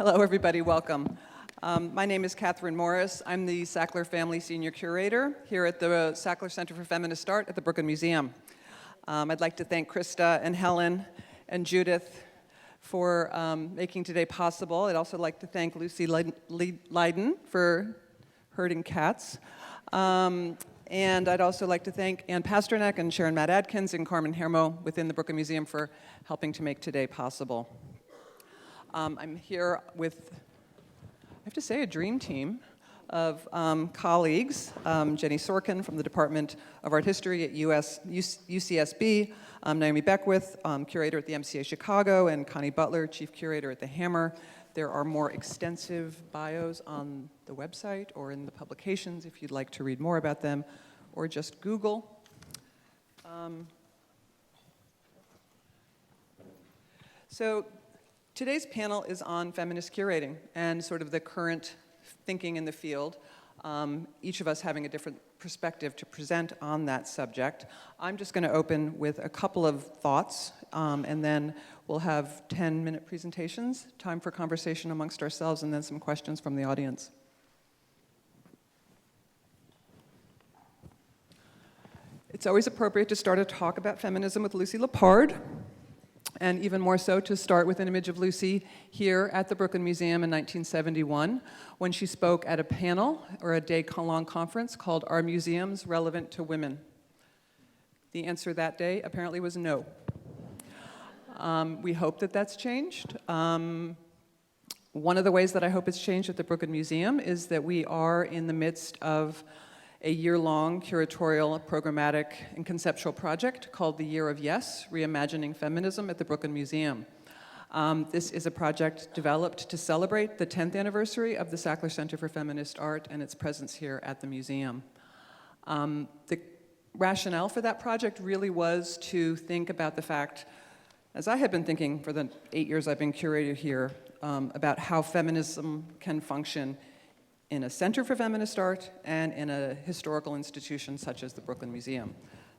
Hello, everybody. Welcome. My name is Catherine Morris. I'm the Sackler Family Senior Curator here at the Sackler Center for Feminist Art at the Brooklyn Museum. I'd like to thank Krista and Helen and Judith for making today possible. I'd also like to thank Lucy Leiden for herding cats. And I'd also like to thank Ann Pasternak and Sharon Matt Adkins and Carmen Hermo within the Brooklyn Museum for helping to make today possible. I'm here with, I have to say, a dream team of colleagues. Jenny Sorkin from the Department of Art History at UCSB, Naomi Beckwith, curator at the MCA Chicago, and Connie Butler, chief curator at the Hammer. There are more extensive bios on the website or in the publications if you'd like to read more about them, or just Google. So today's panel is on feminist curating and sort of the current thinking in the field, each of us having a different perspective to present on that subject. I'm just going to open with a couple of thoughts, and then we'll have 10-minute presentations, time for conversation amongst ourselves, and then some questions from the audience. It's always appropriate to start a talk about feminism with Lucy Lapard, and even more so to start with an image of Lucy here at the Brooklyn Museum in 1971 when she spoke at a panel or a day-long conference called Are Museums Relevant to Women? The answer that day apparently was no. We hope that that's changed. One of the ways that I hope it's changed at the Brooklyn Museum is that we are in the midst of a year-long curatorial, programmatic, and conceptual project called the Year of Yes, Reimagining Feminism at the Brooklyn Museum. This is a project developed to celebrate the 10th anniversary of the Sackler Center for Feminist Art and its presence here at the museum. The rationale for that project really was to think about the fact, as I have been thinking for the 8 years I've been curator here, about how feminism can function in a center for feminist art and in a historical institution such as the Brooklyn Museum.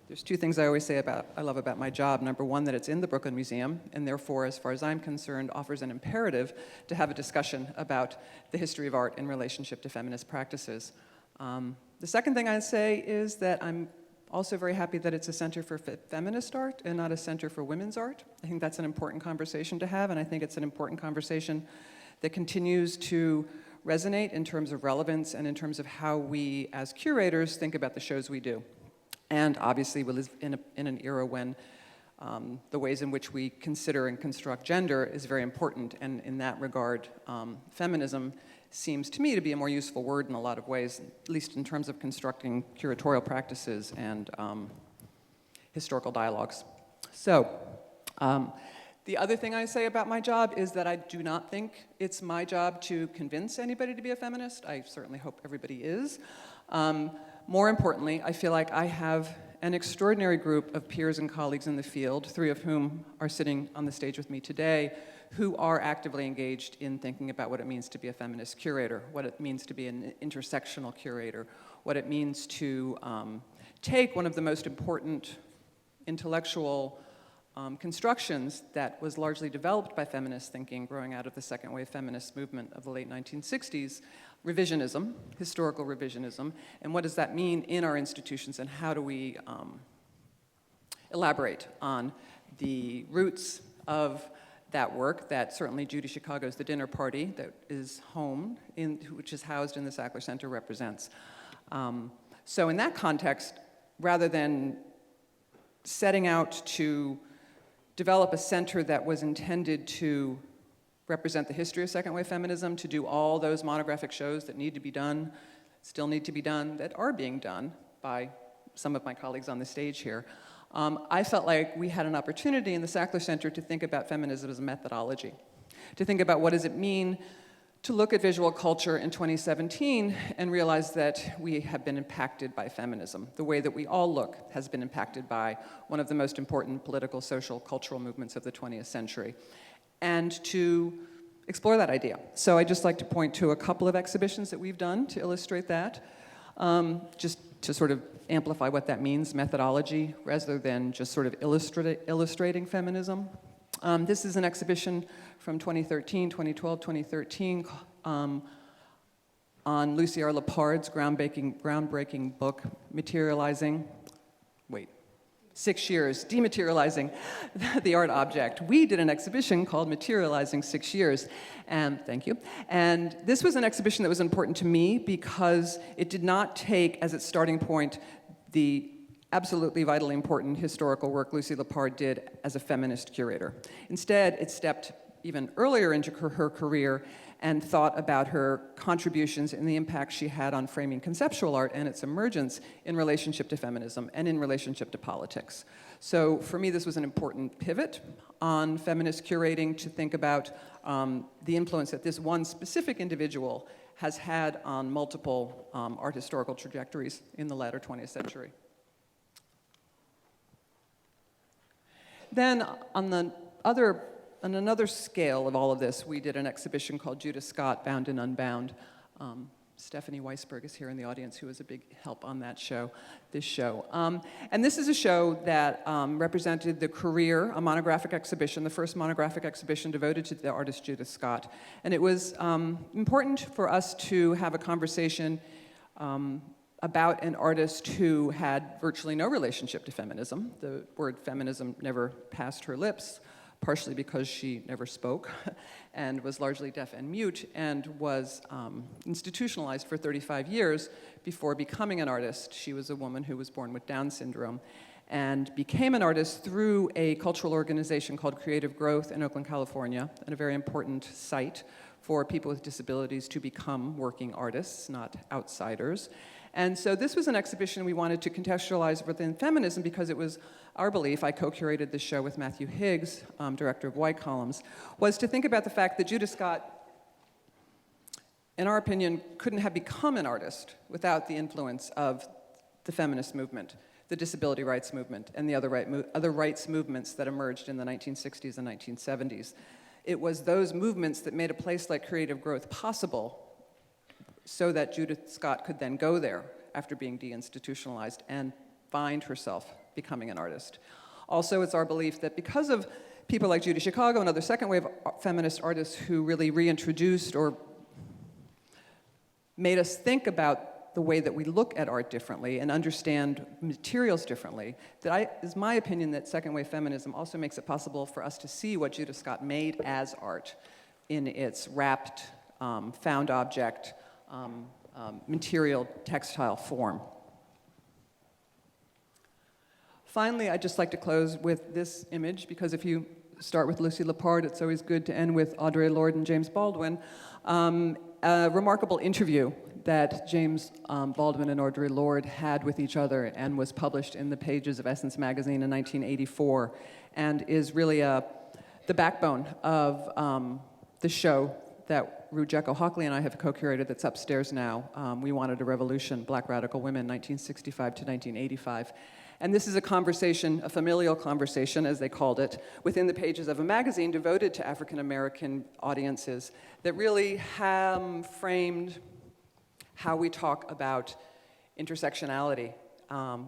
There's two things I always say I love about my job. Number one, that it's in the Brooklyn Museum, and therefore, as far as I'm concerned, offers an imperative to have a discussion about the history of art in relationship to feminist practices. The second thing I say is that I'm also very happy that it's a center for feminist art and not a center for women's art. I think that's an important conversation to have, and I think it's an important conversation that continues to resonate in terms of relevance and in terms of how we as curators think about the shows we do. And obviously we live in an era when the ways in which we consider and construct gender is very important, and in that regard, feminism seems to me to be a more useful word in a lot of ways, at least in terms of constructing curatorial practices and historical dialogues. So, the other thing I say about my job is that I do not think it's my job to convince anybody to be a feminist. I certainly hope everybody is. More importantly, I feel like I have an extraordinary group of peers and colleagues in the field, three of whom are sitting on the stage with me today, who are actively engaged in thinking about what it means to be a feminist curator, what it means to be an intersectional curator, what it means to take one of the most important intellectual constructions that was largely developed by feminist thinking growing out of the second wave feminist movement of the late 1960s, revisionism, historical revisionism, and what does that mean in our institutions, and how do we elaborate on the roots of that work that certainly Judy Chicago's The Dinner Party, that is home, which is housed in the Sackler Center, represents. So in that context, rather than setting out to develop a center that was intended to represent the history of second wave feminism, to do all those monographic shows that need to be done, still need to be done, that are being done by some of my colleagues on the stage here, I felt like we had an opportunity in the Sackler Center to think about feminism as a methodology, to think about what does it mean to look at visual culture in 2017 and realize that we have been impacted by feminism. The way that we all look has been impacted by one of the most important political, social, cultural movements of the 20th century, and to explore that idea. So I'd just like to point to a couple of exhibitions that we've done to illustrate that, just to sort of amplify what that means, methodology, rather than just sort of illustrating feminism. This is an exhibition from 2013, 2012, 2013, on Lucy R. Lapard's groundbreaking book, Materializing, 6 years, Dematerializing the Art Object. We did an exhibition called Materializing 6 years, and thank you. And this was an exhibition that was important to me because it did not take as its starting point the absolutely vitally important historical work Lucy Lapard did as a feminist curator. Instead, it stepped even earlier into her career and thought about her contributions and the impact she had on framing conceptual art and its emergence in relationship to feminism and in relationship to politics. So for me, this was an important pivot on feminist curating to think about the influence that this one specific individual has had on multiple art historical trajectories in the latter 20th century. Then on another scale of all of this, we did an exhibition called Judah Scott, Bound and Unbound. Stephanie Weisberg is here in the audience, who was a big help on this show. And this is a show that represented the career, a monographic exhibition, the first monographic exhibition devoted to the artist Judah Scott. And it was important for us to have a conversation about an artist who had virtually no relationship to feminism. The word feminism never passed her lips, partially because she never spoke and was largely deaf and mute and was institutionalized for 35 years before becoming an artist. She was a woman who was born with Down syndrome and became an artist through a cultural organization called Creative Growth in Oakland, California, and a very important site for people with disabilities to become working artists, not outsiders. And so this was an exhibition we wanted to contextualize within feminism because it was our belief, I co-curated this show with Matthew Higgs, director of Y Columns, was to think about the fact that Judah Scott, in our opinion, couldn't have become an artist without the influence of the feminist movement, the disability rights movement, and the other rights movements that emerged in the 1960s and 1970s. It was those movements that made a place like Creative Growth possible so that Judith Scott could then go there after being deinstitutionalized and find herself becoming an artist. Also, it's our belief that because of people like Judy Chicago and other second-wave feminist artists who really reintroduced or made us think about the way that we look at art differently and understand materials differently, is my opinion that second-wave feminism also makes it possible for us to see what Judith Scott made as art in its wrapped, found object, material, textile form. Finally, I'd just like to close with this image, because if you start with Lucy Lapard, it's always good to end with Audre Lorde and James Baldwin. A remarkable interview that James Baldwin and Audre Lorde had with each other and was published in the pages of Essence magazine in 1984, and is really the backbone of the show that Rujeko Hockley and I have co-curated that's upstairs now. We Wanted a Revolution, Black Radical Women, 1965 to 1985. And this is a conversation, a familial conversation, as they called it, within the pages of a magazine devoted to African-American audiences that really framed how we talk about intersectionality,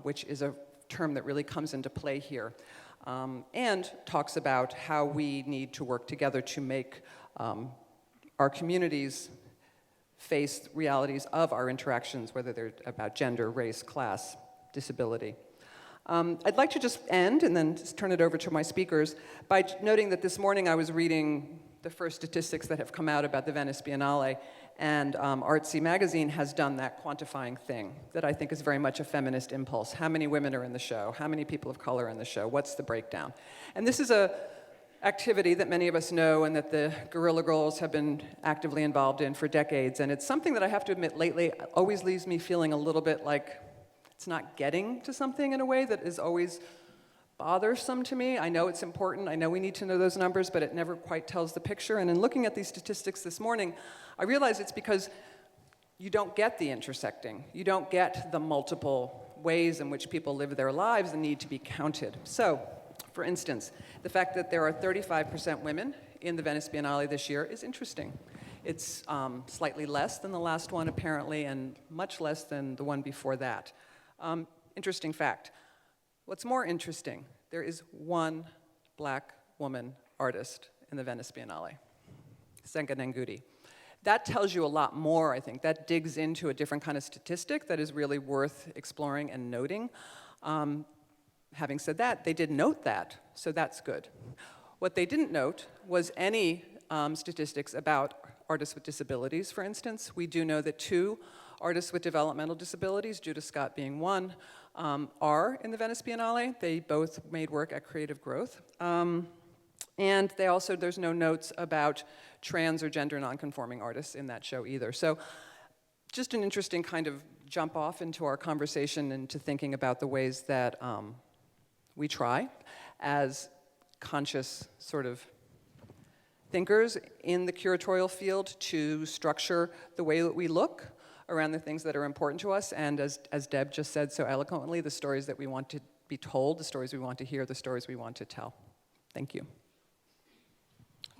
which is a term that really comes into play here, and talks about how we need to work together to make our communities face realities of our interactions, whether they're about gender, race, class, disability. I'd like to just end and then just turn it over to my speakers by noting that this morning I was reading the first statistics that have come out about the Venice Biennale, and Artsy magazine has done that quantifying thing that I think is very much a feminist impulse. How many women are in the show? How many people of color are in the show? What's the breakdown? And this is a activity that many of us know and that the Guerrilla Girls have been actively involved in for decades, and it's something that I have to admit lately always leaves me feeling a little bit like it's not getting to something in a way that is always bothersome to me. I know it's important, I know we need to know those numbers, but it never quite tells the picture. And in looking at these statistics this morning, I realize it's because you don't get the intersecting. You don't get the multiple ways in which people live their lives and need to be counted. So, for instance, the fact that there are 35% women in the Venice Biennale this year is interesting. It's slightly less than the last one, apparently, and much less than the one before that. Interesting fact. What's more interesting, there is one black woman artist in the Venice Biennale, Senga Nengudi. That tells you a lot more, I think. That digs into a different kind of statistic that is really worth exploring and noting. Having said that, they did note that, so that's good. What they didn't note was any statistics about artists with disabilities, for instance. We do know that 2 artists with developmental disabilities, Judith Scott being one, are in the Venice Biennale. They both made work at Creative Growth. And they also, there's no notes about trans or gender nonconforming artists in that show either. So just an interesting kind of jump off into our conversation into thinking about the ways that we try as conscious sort of thinkers in the curatorial field to structure the way that we look around the things that are important to us, and as Deb just said so eloquently, the stories that we want to be told, the stories we want to hear, the stories we want to tell. Thank you.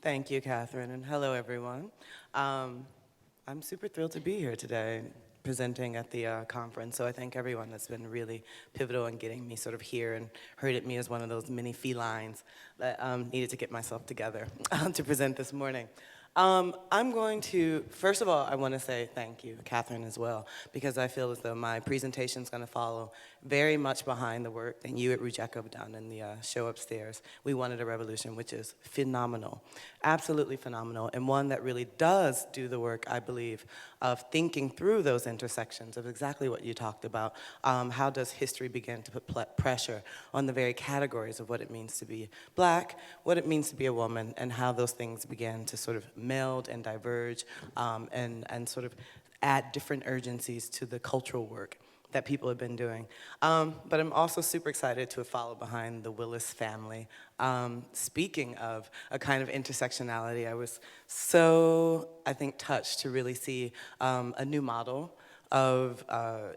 Thank you, Catherine, and hello, everyone. I'm super thrilled to be here today, presenting at the conference, so I thank everyone that's been really pivotal in getting me sort of here and herded me as one of those mini felines that needed to get myself together to present this morning. I'm going to, first of all, I want to say thank you, Catherine, as well, because I feel as though my presentation is going to follow very much behind the work that you at Rujeko have done in the show upstairs. We Wanted a Revolution, which is phenomenal, absolutely phenomenal, and one that really does do the work, I believe, of thinking through those intersections of exactly what you talked about. How does history begin to put pressure on the very categories of what it means to be Black, what it means to be a woman, and how those things begin to sort of meld and diverge and sort of add different urgencies to the cultural work that people have been doing. But I'm also super excited to follow behind the Willis family. Speaking of a kind of intersectionality, I was so, I think, touched to really see a new model of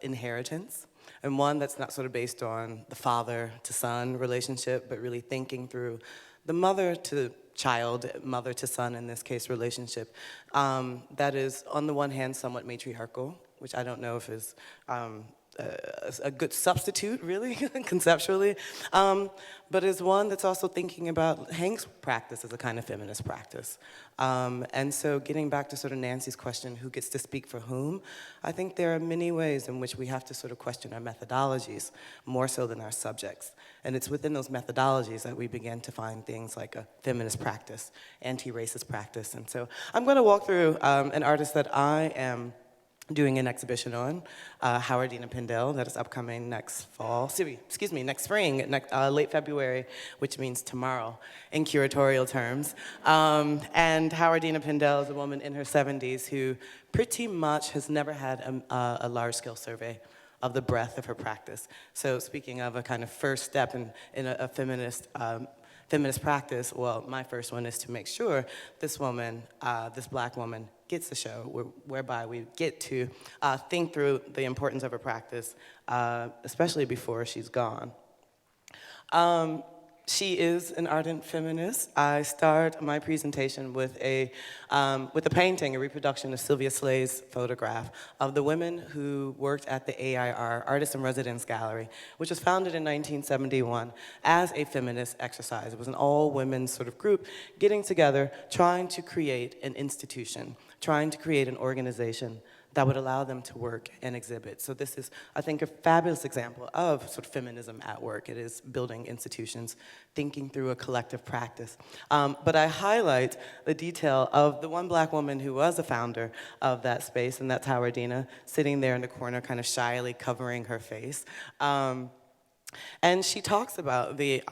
inheritance, and one that's not sort of based on the father to son relationship, but really thinking through the mother to child, mother to son in this case relationship, that is on the one hand somewhat matriarchal, which I don't know if is a good substitute, really, conceptually, but is one that's also thinking about Hank's practice as a kind of feminist practice. And so getting back to sort of Nancy's question, who gets to speak for whom, I think there are many ways in which we have to sort of question our methodologies more so than our subjects. And it's within those methodologies that we begin to find things like a feminist practice, anti-racist practice. And so I'm going to walk through an artist that I am doing an exhibition on, Dina Pindell, that is upcoming next fall, next spring, late February, which means tomorrow in curatorial terms. And Dina Pindell is a woman in her 70s who pretty much has never had a large-scale survey of the breadth of her practice. So speaking of a kind of first step in a feminist practice, well, my first one is to make sure this woman, this Black woman, gets the show, whereby we get to think through the importance of her practice, especially before she's gone. She is an ardent feminist. I start my presentation with a painting, a reproduction of Sylvia Slay's photograph of the women who worked at the AIR, Artists in Residence Gallery, which was founded in 1971 as a feminist exercise. It was an all-women sort of group getting together, trying to create an institution, trying to create an organization that would allow them to work and exhibit. So this is, I think, a fabulous example of sort of feminism at work. It is building institutions, thinking through a collective practice. But I highlight the detail of the one Black woman who was a founder of that space, and that's Dina, sitting there in the corner, kind of shyly covering her face. And she talks about the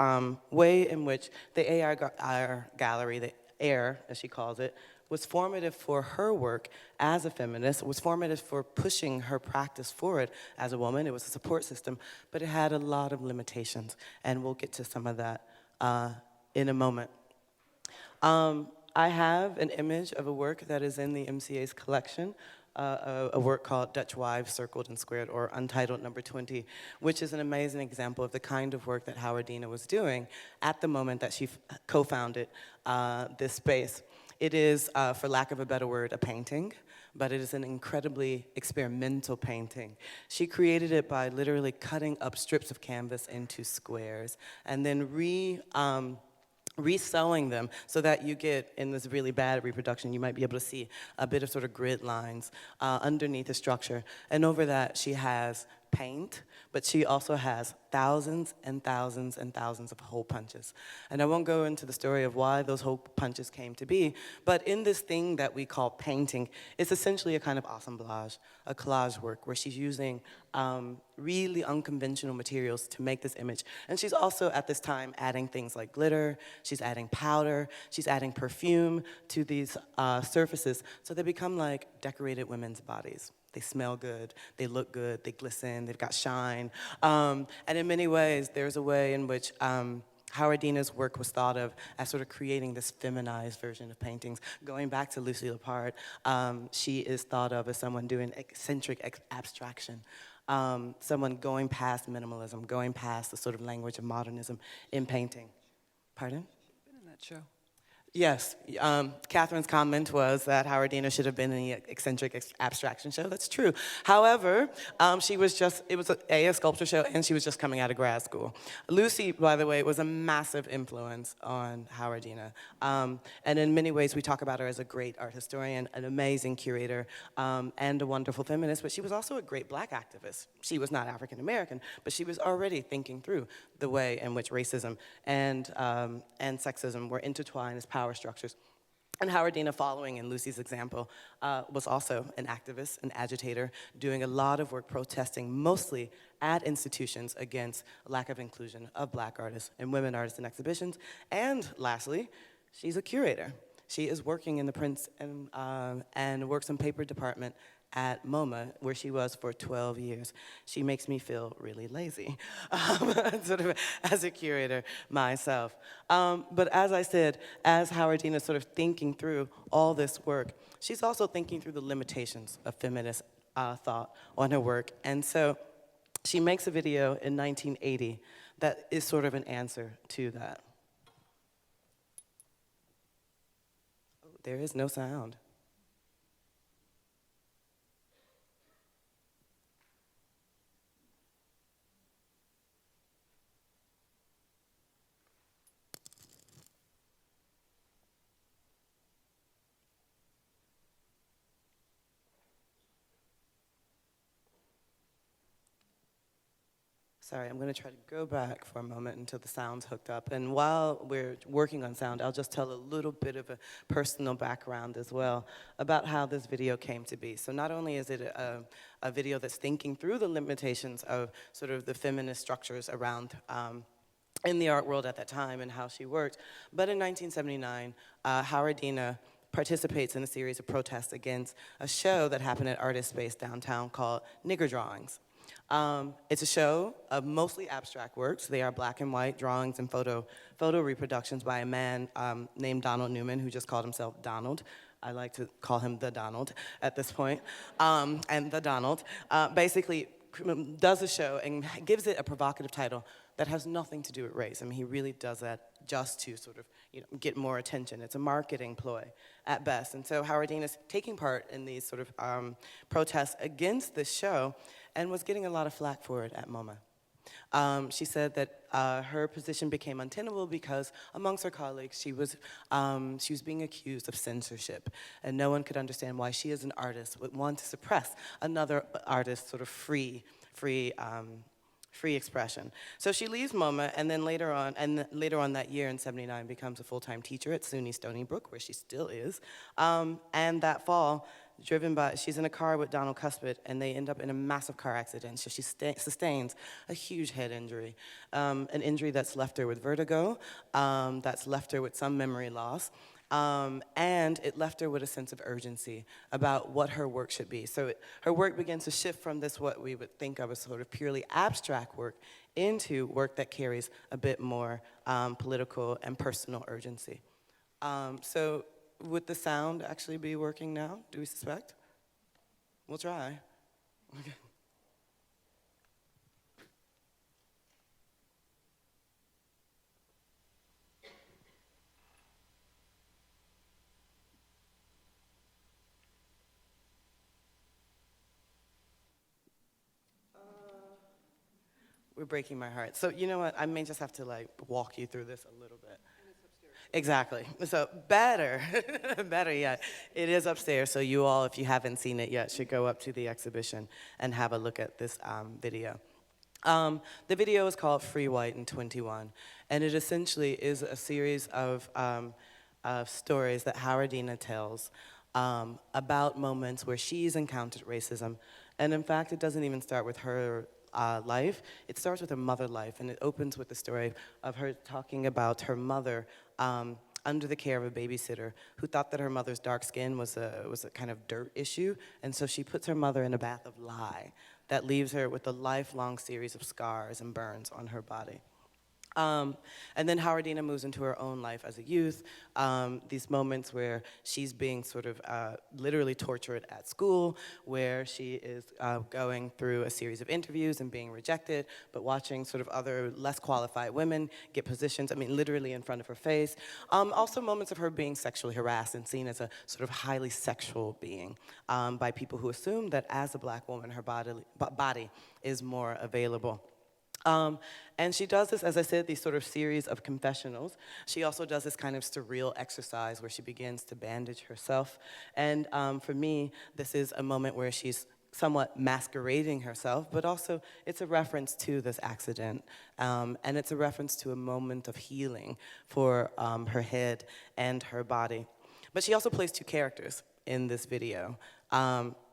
way in which the AR gallery, the AIR, as she calls it, was formative for her work as a feminist. It was formative for pushing her practice forward as a woman. It was a support system, but it had a lot of limitations, and we'll get to some of that in a moment. I have an image of a work that is in the MCA's collection, a work called Dutch Wives Circled and Squared, or Untitled Number 20, which is an amazing example of the kind of work that Dina was doing at the moment that she co-founded this space. It is, for lack of a better word, a painting, but it is an incredibly experimental painting. She created it by literally cutting up strips of canvas into squares and then resewing them so that you get, in this really bad reproduction, you might be able to see a bit of sort of grid lines underneath the structure. And over that, she has paint, but she also has thousands and thousands and thousands of hole punches. And I won't go into the story of why those hole punches came to be, but in this thing that we call painting, it's essentially a kind of assemblage, a collage work, where she's using really unconventional materials to make this image. And she's also, at this time, adding things like glitter, she's adding powder, she's adding perfume to these surfaces, so they become like decorated women's bodies. They smell good, they look good, they glisten, they've got shine. And in many ways, there's a way in which Howard Dina's work was thought of as sort of creating this feminized version of paintings. Going back to Lucy Lapard, she is thought of as someone doing eccentric abstraction. Someone going past minimalism, going past the sort of language of modernism in painting. Pardon? Been in that show. Yes, Catherine's comment was that Howard Dina should have been in the eccentric abstraction show. That's true. However, it was a sculpture show, and she was just coming out of grad school. Lucy, by the way, was a massive influence on Howard Dina. And in many ways, we talk about her as a great art historian, an amazing curator, and a wonderful feminist, but she was also a great Black activist. She was not African American, but she was already thinking through the way in which racism and sexism were intertwined as power structures. And Howard Dina, following in Lucy's example, was also an activist, an agitator, doing a lot of work protesting, mostly at institutions, against lack of inclusion of Black artists and women artists in exhibitions. And lastly, she's a curator. She is working in the prints and works in paper department at MoMA, where she was for 12 years. She makes me feel really lazy, sort of as a curator myself. But as I said, as Howard Dina is sort of thinking through all this work, she's also thinking through the limitations of feminist thought on her work. And so she makes a video in 1980 that is sort of an answer to that. Oh, there is no sound. Sorry, I'm going to try to go back for a moment until the sound's hooked up. And while we're working on sound, I'll just tell a little bit of a personal background as well about how this video came to be. So not only is it a video that's thinking through the limitations of sort of the feminist structures around in the art world at that time and how she worked, but in 1979, Howard Dina participates in a series of protests against a show that happened at Artist Space downtown called Nigger Drawings. It's a show of mostly abstract works. They are black and white drawings and photo reproductions by a man named Donald Newman, who just called himself Donald. I like to call him the Donald at this point. And the Donald basically does a show and gives it a provocative title that has nothing to do with race. I mean, he really does that just to sort of, get more attention. It's a marketing ploy at best. And so Howard Dina is taking part in these sort of protests against this show and was getting a lot of flack for it at MoMA. She said that her position became untenable because amongst her colleagues, she was being accused of censorship, and no one could understand why she as an artist would want to suppress another artist's sort of free expression. So she leaves MoMA, and then later on that year in '79 becomes a full-time teacher at SUNY Stony Brook, where she still is. And that fall, she's in a car with Donald Cuspid, and they end up in a massive car accident. So she sustains a huge head injury, an injury that's left her with vertigo, that's left her with some memory loss, and it left her with a sense of urgency about what her work should be. So her work begins to shift from this, what we would think of as sort of purely abstract work, into work that carries a bit more political and personal urgency. So would the sound actually be working now, do we suspect? We'll try. Okay. We're breaking my heart. So you know what, I may just have to walk you through this a little bit. And it's upstairs. Exactly. So better, better yet, it is upstairs. So you all, if you haven't seen it yet, should go up to the exhibition and have a look at this video. The video is called Free White in 21, and it essentially is a series of stories that Dina tells about moments where she's encountered racism. And in fact, it doesn't even start with her life. It starts with her mother life, and it opens with the story of her talking about her mother under the care of a babysitter who thought that her mother's dark skin was a kind of dirt issue, and so she puts her mother in a bath of lye that leaves her with a lifelong series of scars and burns on her body. And then Dina moves into her own life as a youth, these moments where she's being sort of literally tortured at school, where she is going through a series of interviews and being rejected, but watching sort of other less qualified women get positions, I mean, literally in front of her face. Also moments of her being sexually harassed and seen as a sort of highly sexual being by people who assume that as a black woman, her body is more available. And she does this, as I said, these sort of series of confessionals. She also does this kind of surreal exercise where she begins to bandage herself. And for me, this is a moment where she's somewhat masquerading herself, but also it's a reference to this accident. And it's a reference to a moment of healing for her head and her body. But she also plays two characters in this video.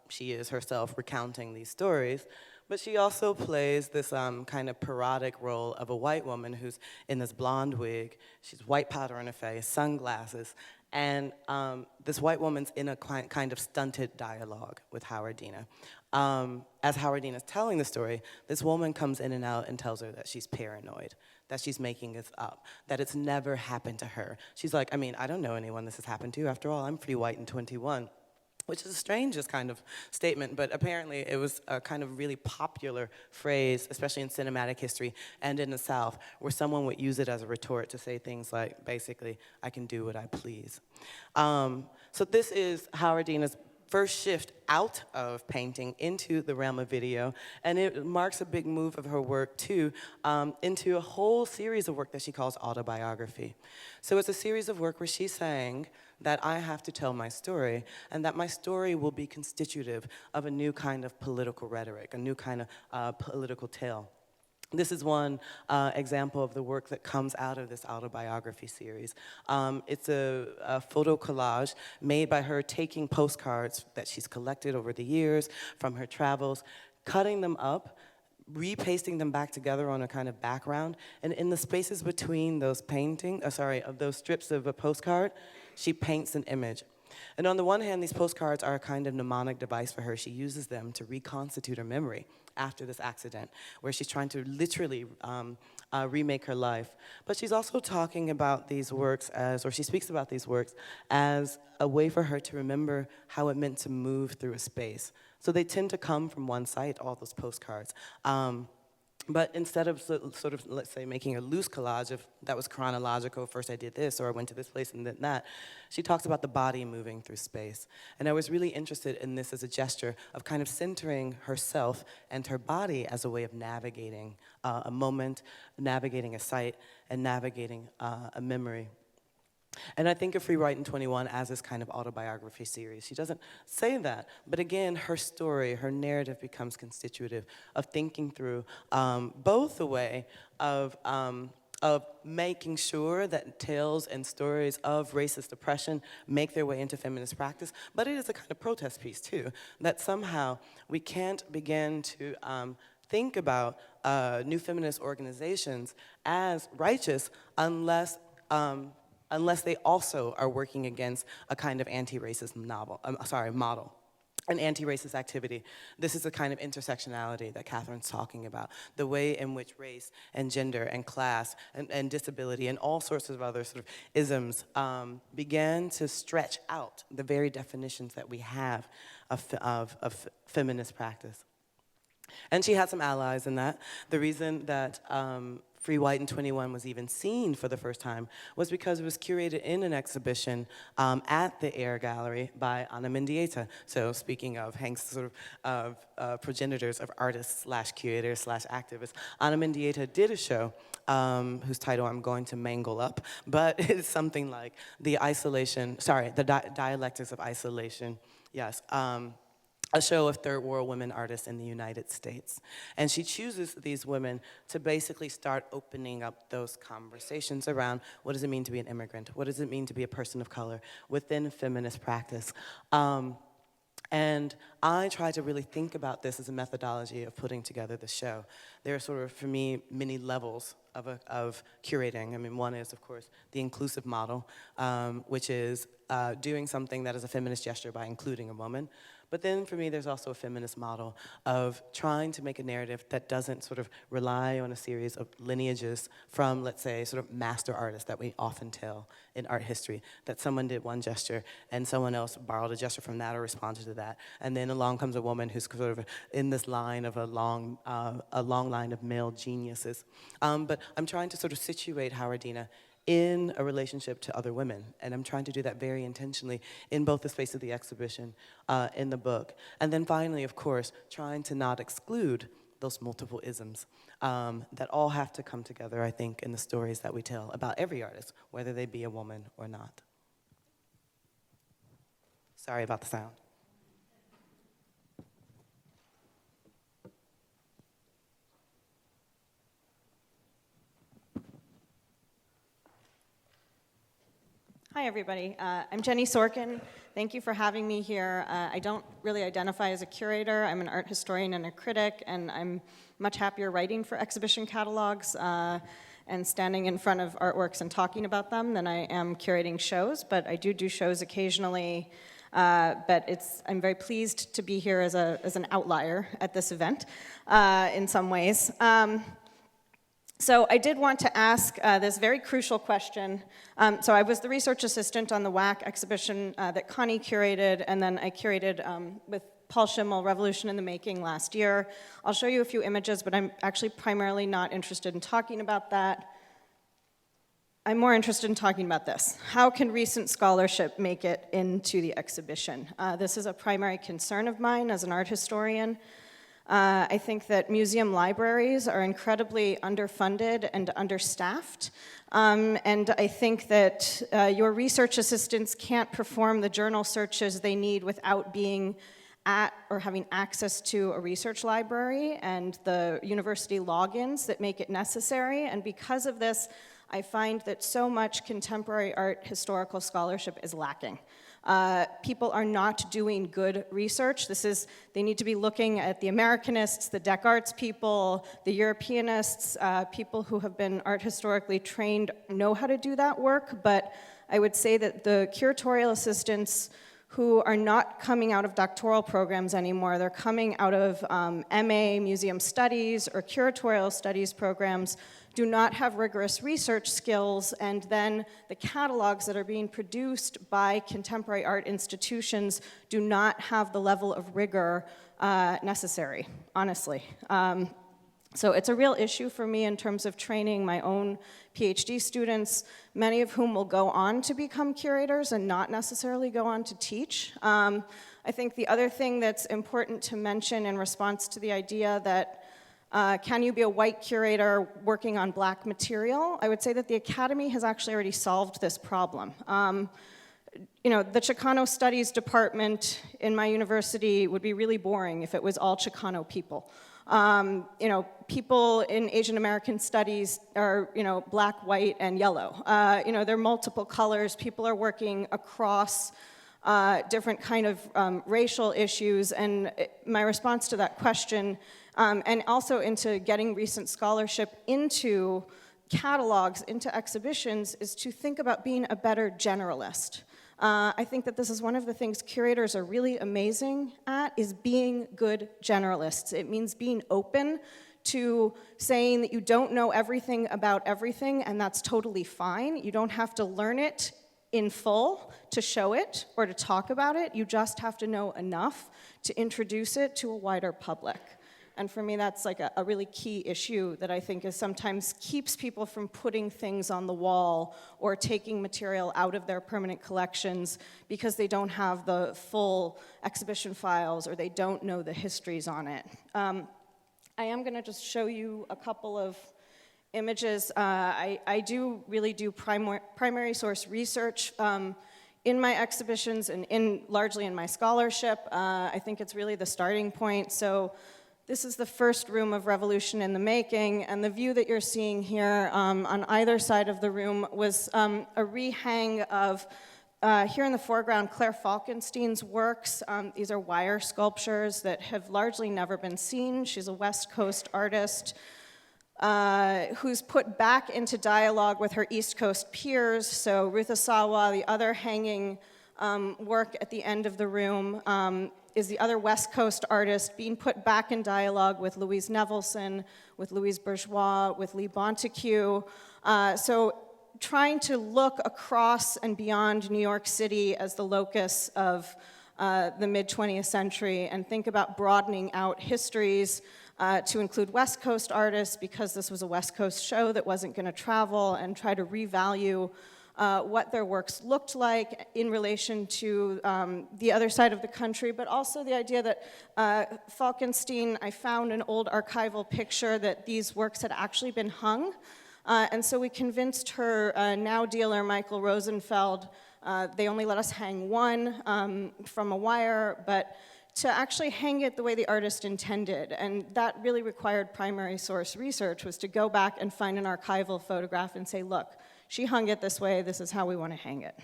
She is herself recounting these stories, but she also plays this kind of parodic role of a white woman who's in this blonde wig. She's white powder on her face, sunglasses, and this white woman's in a kind of stunted dialogue with Dina. As Dina's telling the story, this woman comes in and out and tells her that she's paranoid, that she's making this up, that it's never happened to her. She's like, I mean, I don't know anyone this has happened to. After all, I'm free white in 21. Which is the strangest kind of statement, but apparently it was a kind of really popular phrase, especially in cinematic history and in the South, where someone would use it as a retort to say things like, basically, I can do what I please. So this is Dina's first shift out of painting into the realm of video, and it marks a big move of her work, too, into a whole series of work that she calls Autobiography. So it's a series of work where she's saying that I have to tell my story, and that my story will be constitutive of a new kind of political rhetoric, a new kind of political tale. This is one example of the work that comes out of this autobiography series. It's a photo collage made by her taking postcards that she's collected over the years from her travels, cutting them up, repasting them back together on a kind of background, and in the spaces between those of those strips of a postcard, she paints an image. And on the one hand, these postcards are a kind of mnemonic device for her. She uses them to reconstitute her memory after this accident, where she's trying to literally remake her life. But she's also talking about these works she speaks about these works as a way for her to remember how it meant to move through a space. So they tend to come from one site, all those postcards. But instead of sort of, let's say, making a loose collage of that was chronological, first I did this, or I went to this place and then that, she talks about the body moving through space. And I was really interested in this as a gesture of kind of centering herself and her body as a way of navigating a moment, navigating a site, and navigating a memory. And I think of Free White in 21 as this kind of autobiography series. She doesn't say that, but again, her story, her narrative becomes constitutive of thinking through both the way of making sure that tales and stories of racist oppression make their way into feminist practice, but it is a kind of protest piece too, that somehow we can't begin to think about new feminist organizations as righteous unless they also are working against a kind of anti-racist model, an anti-racist activity. This is the kind of intersectionality that Catherine's talking about, the way in which race and gender and class and disability and all sorts of other sort of isms began to stretch out the very definitions that we have of feminist practice. And she had some allies in that. The reason that Free White and 21 was even seen for the first time was because it was curated in an exhibition at the Air Gallery by Ana Mendieta. So speaking of Hank's sort of progenitors of artists / curators / activists, Ana Mendieta did a show whose title I'm going to mangle up, but it's something like the dialectics of isolation, yes. A show of third world women artists in the United States. And she chooses these women to basically start opening up those conversations around what does it mean to be an immigrant? What does it mean to be a person of color within feminist practice? And I try to really think about this as a methodology of putting together the show. There are sort of, for me, many levels of curating. I mean, one is, of course, the inclusive model, which is doing something that is a feminist gesture by including a woman. But then for me, there's also a feminist model of trying to make a narrative that doesn't sort of rely on a series of lineages from, let's say, sort of master artists that we often tell in art history, that someone did one gesture and someone else borrowed a gesture from that or responded to that. And then along comes a woman who's sort of in this line of a long line of male geniuses. But I'm trying to sort of situate Howard Dina in a relationship to other women. And I'm trying to do that very intentionally in both the space of the exhibition, in the book. And then finally, of course, trying to not exclude those multiple isms that all have to come together, I think, in the stories that we tell about every artist, whether they be a woman or not. Sorry about the sound. Hi, everybody. I'm Jenny Sorkin. Thank you for having me here. I don't really identify as a curator. I'm an art historian and a critic, and I'm much happier writing for exhibition catalogs and standing in front of artworks and talking about them than I am curating shows, but I do shows occasionally. But I'm very pleased to be here as an outlier at this event in some ways. So I did want to ask this very crucial question. So I was the research assistant on the WAC exhibition that Connie curated, and then I curated with Paul Schimmel, Revolution in the Making, last year. I'll show you a few images, but I'm actually primarily not interested in talking about that. I'm more interested in talking about this. How can recent scholarship make it into the exhibition? This is a primary concern of mine as an art historian. I think that museum libraries are incredibly underfunded and understaffed, and I think that your research assistants can't perform the journal searches they need without being at or having access to a research library and the university logins that make it necessary, and because of this, I find that so much contemporary art historical scholarship is lacking. People are not doing good research. They need to be looking at the Americanists, the Dec Arts people, the Europeanists, people who have been art historically trained know how to do that work, but I would say that the curatorial assistants who are not coming out of doctoral programs anymore, they're coming out of MA museum studies or curatorial studies programs, do not have rigorous research skills, and then the catalogs that are being produced by contemporary art institutions do not have the level of rigor necessary, honestly. So it's a real issue for me in terms of training my own PhD students, many of whom will go on to become curators and not necessarily go on to teach. I think the other thing that's important to mention in response to the idea that can you be a white curator working on black material? I would say that the Academy has actually already solved this problem. The Chicano Studies department in my university would be really boring if it was all Chicano people. People in Asian American studies are, black, white, and yellow. There are multiple colors. People are working across different kind of racial issues, and my response to that question, and also into getting recent scholarship into catalogs, into exhibitions, is to think about being a better generalist. I think that this is one of the things curators are really amazing at, is being good generalists. It means being open to saying that you don't know everything about everything, and that's totally fine. You don't have to learn it in full to show it or to talk about it. You just have to know enough to introduce it to a wider public. And for me, that's like a really key issue that I think is sometimes keeps people from putting things on the wall or taking material out of their permanent collections because they don't have the full exhibition files or they don't know the histories on it. I am going to just show you a couple of images. I do really do primary source research in my exhibitions and largely in my scholarship. I think it's really the starting point. So this is the first room of Revolution in the Making, and the view that you're seeing here on either side of the room was a rehang of, here in the foreground, Claire Falkenstein's works. These are wire sculptures that have largely never been seen. She's a West Coast artist who's put back into dialogue with her East Coast peers. So Ruth Asawa, the other hanging work at the end of the room, is the other West Coast artist being put back in dialogue with Louise Nevelson, with Louise Bourgeois, with Lee Bonteque. So trying to look across and beyond New York City as the locus of the mid-20th century and think about broadening out histories to include West Coast artists, because this was a West Coast show that wasn't going to travel, and try to revalue what their works looked like in relation to the other side of the country, but also the idea that Falkenstein, I found an old archival picture that these works had actually been hung, and so we convinced her now dealer, Michael Rosenfeld, they only let us hang one from a wire, but to actually hang it the way the artist intended. And that really required primary source research, was to go back and find an archival photograph and say, look, she hung it this way, this is how we want to hang it.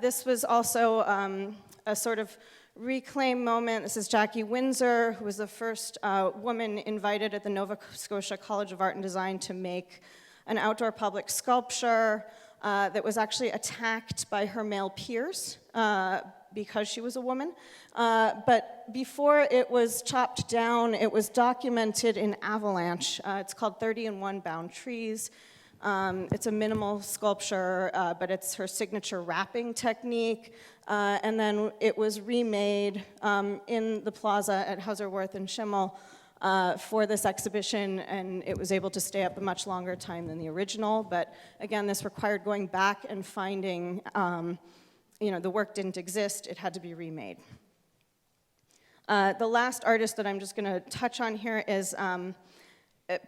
This was also a sort of reclaim moment. This is Jackie Windsor, who was the first woman invited at the Nova Scotia College of Art and Design to make an outdoor public sculpture that was actually attacked by her male peers because she was a woman. But before it was chopped down, it was documented in Avalanche. It's called 30 and 1 Bound Trees. It's a minimal sculpture, but it's her signature wrapping technique. And then it was remade in the plaza at Hauserwerth and Schimmel for this exhibition, and it was able to stay up a much longer time than the original. But again, this required going back and finding, the work didn't exist, it had to be remade. The last artist that I'm just going to touch on here is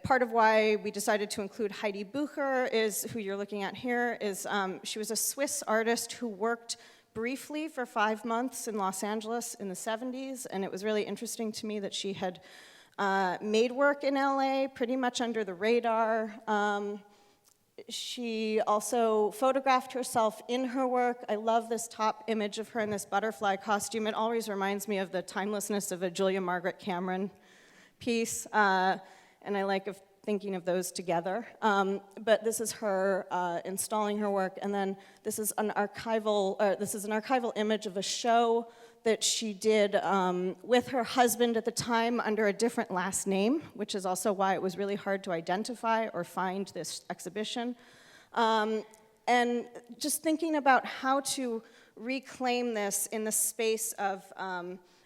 part of why we decided to include Heidi Bucher, is who you're looking at here, is she was a Swiss artist who worked briefly for 5 months in Los Angeles in the 70s, and it was really interesting to me that she had made work in LA pretty much under the radar. She also photographed herself in her work. I love this top image of her in this butterfly costume. It always reminds me of the timelessness of a Julia Margaret Cameron piece. And I like thinking of those together. But this is her installing her work, and then this is an archival image of a show that she did with her husband at the time under a different last name, which is also why it was really hard to identify or find this exhibition. And just thinking about how to reclaim this in the space of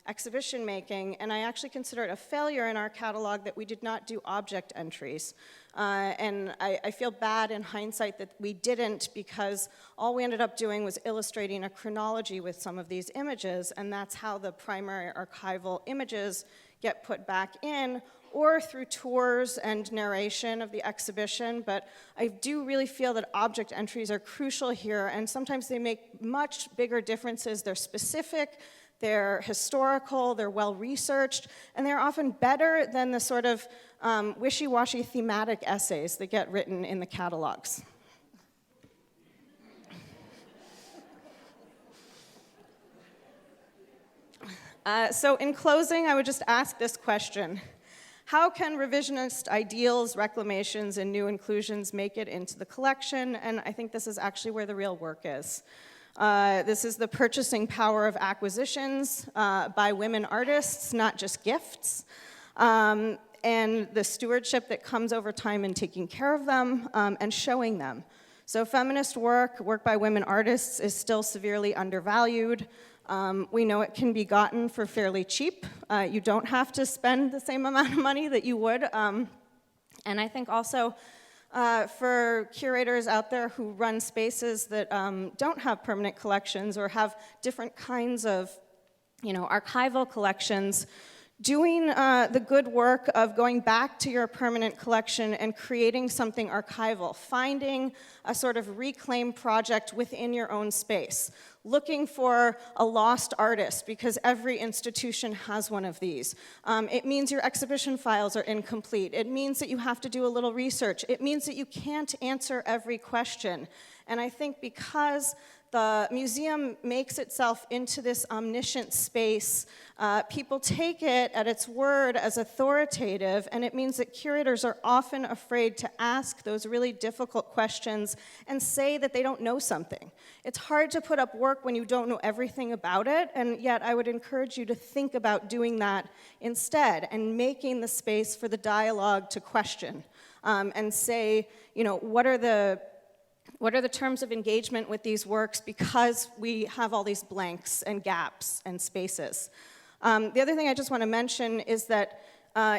exhibition making, and I actually consider it a failure in our catalog that we did not do object entries. And I feel bad in hindsight that we didn't, because all we ended up doing was illustrating a chronology with some of these images, and that's how the primary archival images get put back in, or through tours and narration of the exhibition. But I do really feel that object entries are crucial here, and sometimes they make much bigger differences. They're specific, they're historical, they're well-researched, and they're often better than the sort of wishy-washy thematic essays that get written in the catalogs. So in closing, I would just ask this question. How can revisionist ideals, reclamations, and new inclusions make it into the collection? And I think this is actually where the real work is. This is the purchasing power of acquisitions by women artists, not just gifts, and the stewardship that comes over time in taking care of them and showing them. So feminist work by women artists is still severely undervalued. We know it can be gotten for fairly cheap. You don't have to spend the same amount of money that you would. And I think also for curators out there who run spaces that don't have permanent collections or have different kinds of archival collections, doing the good work of going back to your permanent collection and creating something archival, finding a sort of reclaim project within your own space, looking for a lost artist, because every institution has one of these. It means your exhibition files are incomplete. It means that you have to do a little research. It means that you can't answer every question. And I think because the museum makes itself into this omniscient space, people take it at its word as authoritative, and it means that curators are often afraid to ask those really difficult questions and say that they don't know something. It's hard to put up work when you don't know everything about it, and yet I would encourage you to think about doing that instead and making the space for the dialogue to question and say, what are the terms of engagement with these works, because we have all these blanks and gaps and spaces. The other thing I just want to mention is that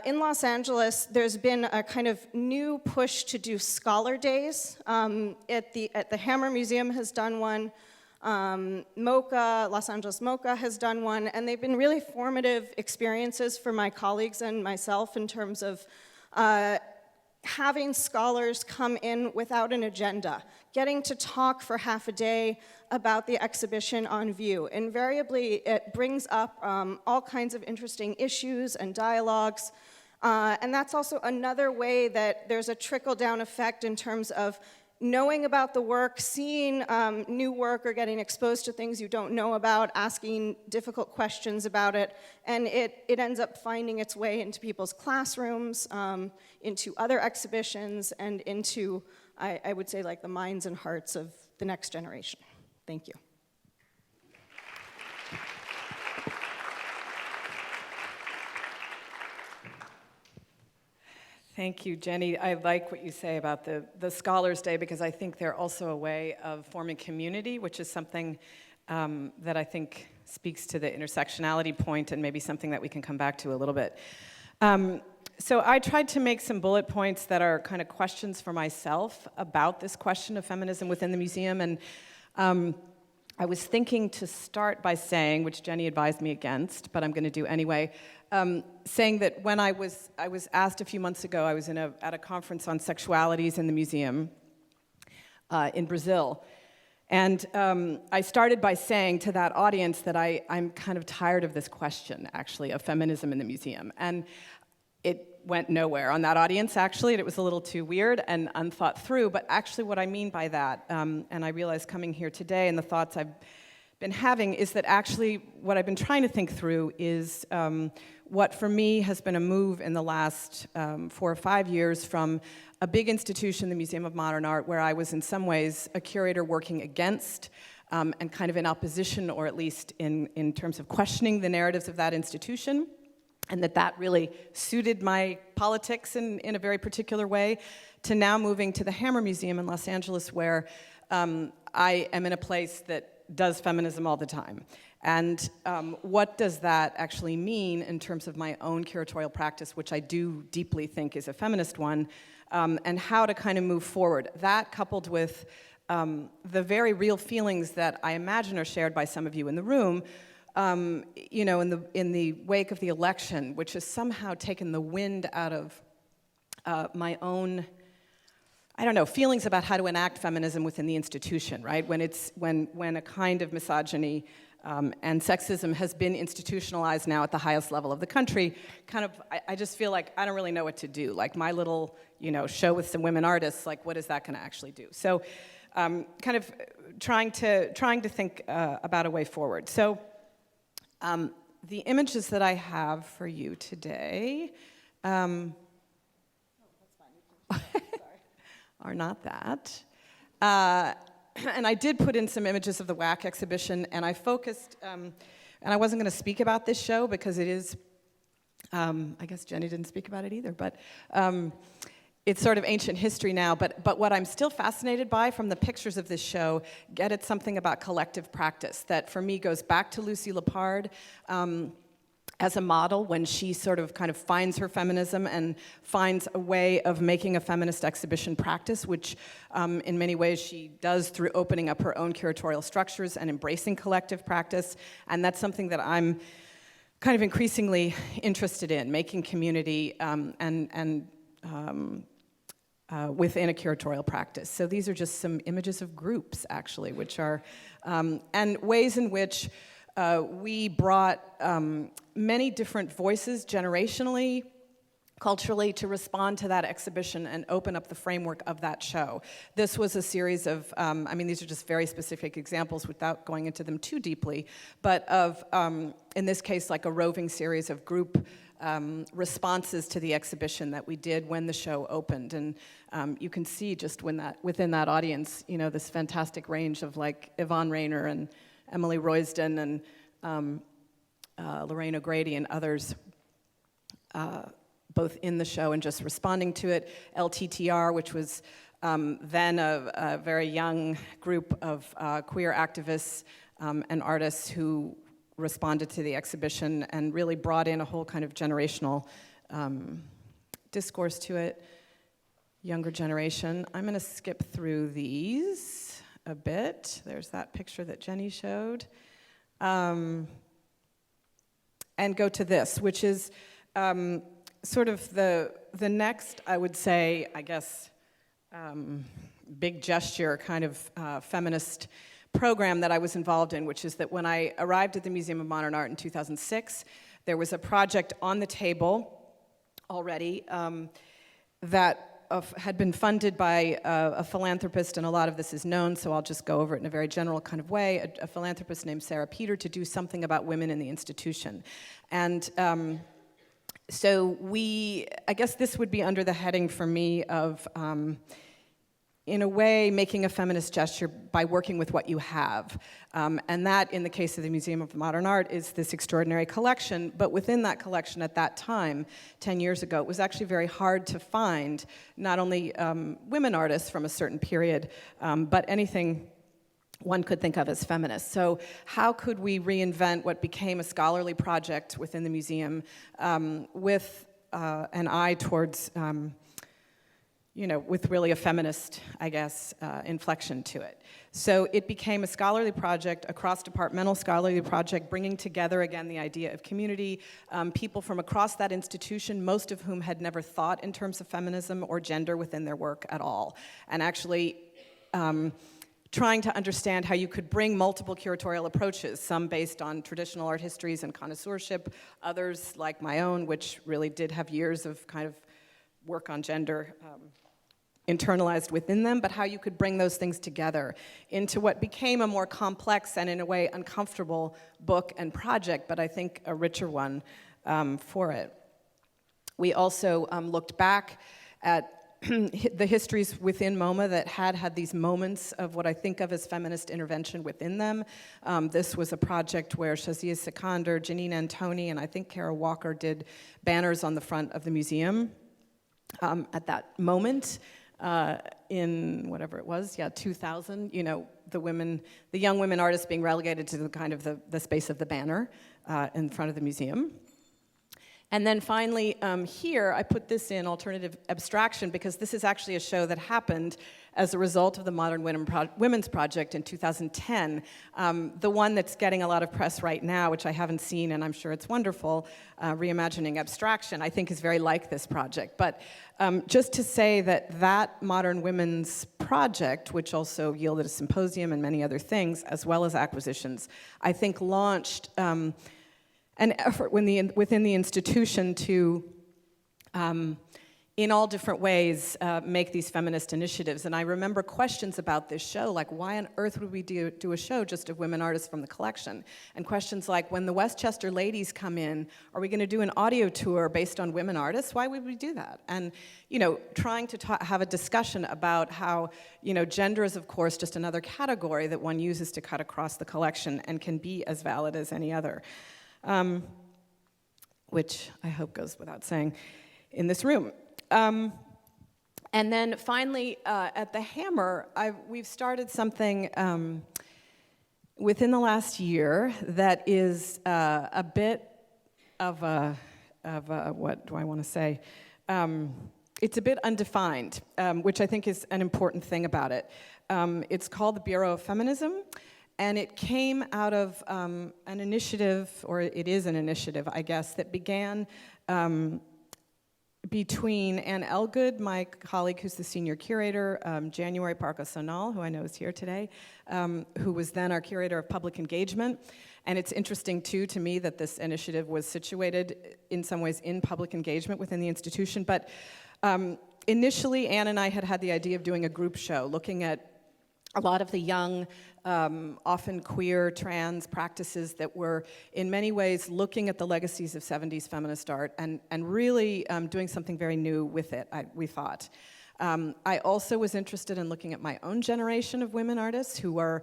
in Los Angeles, there's been a kind of new push to do scholar days. At the Hammer Museum has done one. MoCA, Los Angeles MoCA has done one, and they've been really formative experiences for my colleagues and myself in terms of having scholars come in without an agenda, getting to talk for half a day about the exhibition on view. Invariably, it brings up all kinds of interesting issues and dialogues, and that's also another way that there's a trickle-down effect in terms of knowing about the work, seeing new work, or getting exposed to things you don't know about, asking difficult questions about it, and it ends up finding its way into people's classrooms, into other exhibitions, and into, I would say, like the minds and hearts of the next generation. Thank you. Thank you, Jenny. I like what you say about the Scholars' Day, because I think they're also a way of forming community, which is something that I think speaks to the intersectionality point, and maybe something that we can come back to a little bit. So I tried to make some bullet points that are kind of questions for myself about this question of feminism within the museum, and I was thinking to start by saying, which Jenny advised me against, but I'm going to do anyway, saying that when I was asked a few months ago, I was at a conference on sexualities in the museum in Brazil, and I started by saying to that audience that I'm kind of tired of this question, actually, of feminism in the museum, and it went nowhere on that audience, actually, and it was a little too weird and unthought through, but actually what I mean by that, and I realize coming here today and the thoughts I've been having, is that actually what I've been trying to think through is what for me has been a move in the last 4 or 5 years from a big institution, the Museum of Modern Art, where I was in some ways a curator working against and kind of in opposition, or at least in terms of questioning the narratives of that institution, and that really suited my politics in a very particular way, to now moving to the Hammer Museum in Los Angeles, where I am in a place that does feminism all the time. And what does that actually mean in terms of my own curatorial practice, which I do deeply think is a feminist one, and how to kind of move forward. That, coupled with the very real feelings that I imagine are shared by some of you in the room, in the wake of the election, which has somehow taken the wind out of my own, feelings about how to enact feminism within the institution, right? When a kind of misogyny and sexism has been institutionalized now at the highest level of the country, I just feel like I don't really know what to do. Like my little, show with some women artists, like what is that going to actually do? So, kind of trying to think about a way forward. So. The images that I have for you today are not that. And I did put in some images of the WAC exhibition, and I focused, and I wasn't going to speak about this show because it is, I guess Jenny didn't speak about it either, but it's sort of ancient history now, but what I'm still fascinated by from the pictures of this show get at something about collective practice that for me goes back to Lucy Lapard as a model when she sort of kind of finds her feminism and finds a way of making a feminist exhibition practice, which in many ways she does through opening up her own curatorial structures and embracing collective practice. And that's something that I'm kind of increasingly interested in, making community within a curatorial practice. So these are just some images of groups, actually, which are, and ways in which we brought many different voices generationally, culturally, to respond to that exhibition and open up the framework of that show. This was a series of, I mean, these are just very specific examples without going into them too deeply, but of, in this case, like a roving series of group responses to the exhibition that we did when the show opened. And you can see just within that audience, you know, this fantastic range of like Yvonne Rainer and Emily Roysden and Lorraine O'Grady and others, both in the show and just responding to it. LTTR, which was then a very young group of queer activists and artists who responded to the exhibition and really brought in a whole kind of generational discourse to it. Younger generation. I'm going to skip through these a bit. There's that picture that Jenny showed. And go to this, which is sort of the next, I would say, I guess, big gesture kind of feminist program that I was involved in, which is that when I arrived at the Museum of Modern Art in 2006, there was a project on the table already that had been funded by a philanthropist, and a lot of this is known, so I'll just go over it in a very general kind of way, a philanthropist named Sarah Peter, to do something about women in the institution. And so I guess this would be under the heading for me of, in a way, making a feminist gesture by working with what you have. And that, in the case of the Museum of Modern Art, is this extraordinary collection. But within that collection at that time, 10 years ago, it was actually very hard to find not only women artists from a certain period, but anything one could think of as feminist. So how could we reinvent what became a scholarly project within the museum with an eye towards with really a feminist, I guess, inflection to it. So it became a scholarly project, a cross-departmental scholarly project, bringing together, again, the idea of community, people from across that institution, most of whom had never thought in terms of feminism or gender within their work at all, and actually trying to understand how you could bring multiple curatorial approaches, some based on traditional art histories and connoisseurship, others, like my own, which really did have years of kind of work on gender internalized within them, but how you could bring those things together into what became a more complex and, in a way, uncomfortable book and project, but I think a richer one for it. We also looked back at the histories within MoMA that had these moments of what I think of as feminist intervention within them. This was a project where Shazia Sikander, Janine Antoni, and I think Kara Walker did banners on the front of the museum at that moment. In whatever it was, 2000, the young women artists being relegated to the kind of the space of the banner in front of the museum. And then finally, here, I put this in alternative abstraction because this is actually a show that happened as a result of the Modern Women's Project in 2010. The one that's getting a lot of press right now, which I haven't seen, and I'm sure it's wonderful, Reimagining Abstraction, I think is very like this project. But just to say that Modern Women's Project, which also yielded a symposium and many other things, as well as acquisitions, I think launched an effort within the institution to, in all different ways, make these feminist initiatives. And I remember questions about this show, like, why on earth would we do a show just of women artists from the collection? And questions like, when the Westchester ladies come in, are we going to do an audio tour based on women artists? Why would we do that? And, trying to have a discussion about how, gender is, of course, just another category that one uses to cut across the collection and can be as valid as any other. Which I hope goes without saying in this room. And then finally, at the Hammer, we've started something within the last year that is a bit of a what do I want to say? It's a bit undefined, which I think is an important thing about it. It's called the Bureau of Feminism, and it came out of an initiative, or it is an initiative, I guess, that began between Anne Elgood, my colleague who's the senior curator, January Parker-Sonal, who I know is here today, who was then our curator of public engagement. And it's interesting, too, to me that this initiative was situated in some ways in public engagement within the institution. But initially, Anne and I had the idea of doing a group show, looking at a lot of the young, often queer, trans practices that were in many ways looking at the legacies of 70s feminist art and really doing something very new with it, we thought. I also was interested in looking at my own generation of women artists who are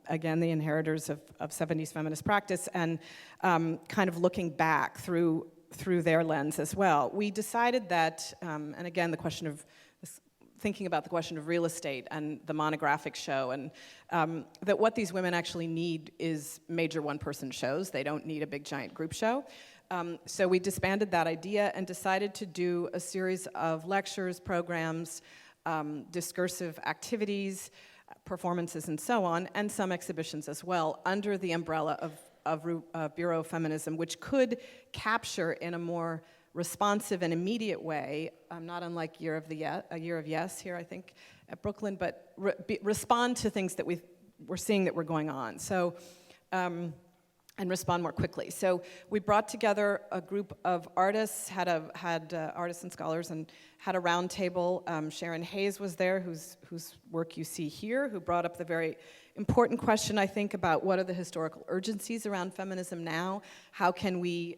again, the inheritors of 70s feminist practice, and kind of looking back through their lens as well. We decided that, and again, thinking about the question of real estate and the monographic show, and that what these women actually need is major one-person shows. They don't need a big, giant group show. So we disbanded that idea and decided to do a series of lectures, programs, discursive activities, performances, and so on, and some exhibitions as well, under the umbrella of Bureau of Feminism, which could capture in a more responsive and immediate way, not unlike Year of Yes here, I think, at Brooklyn, but respond to things that we're seeing that were going on. So, and respond more quickly. So we brought together a group of artists, had artists and scholars, and had a round table. Sharon Hayes was there, whose work you see here, who brought up the very important question, I think, about what are the historical urgencies around feminism now? How can we,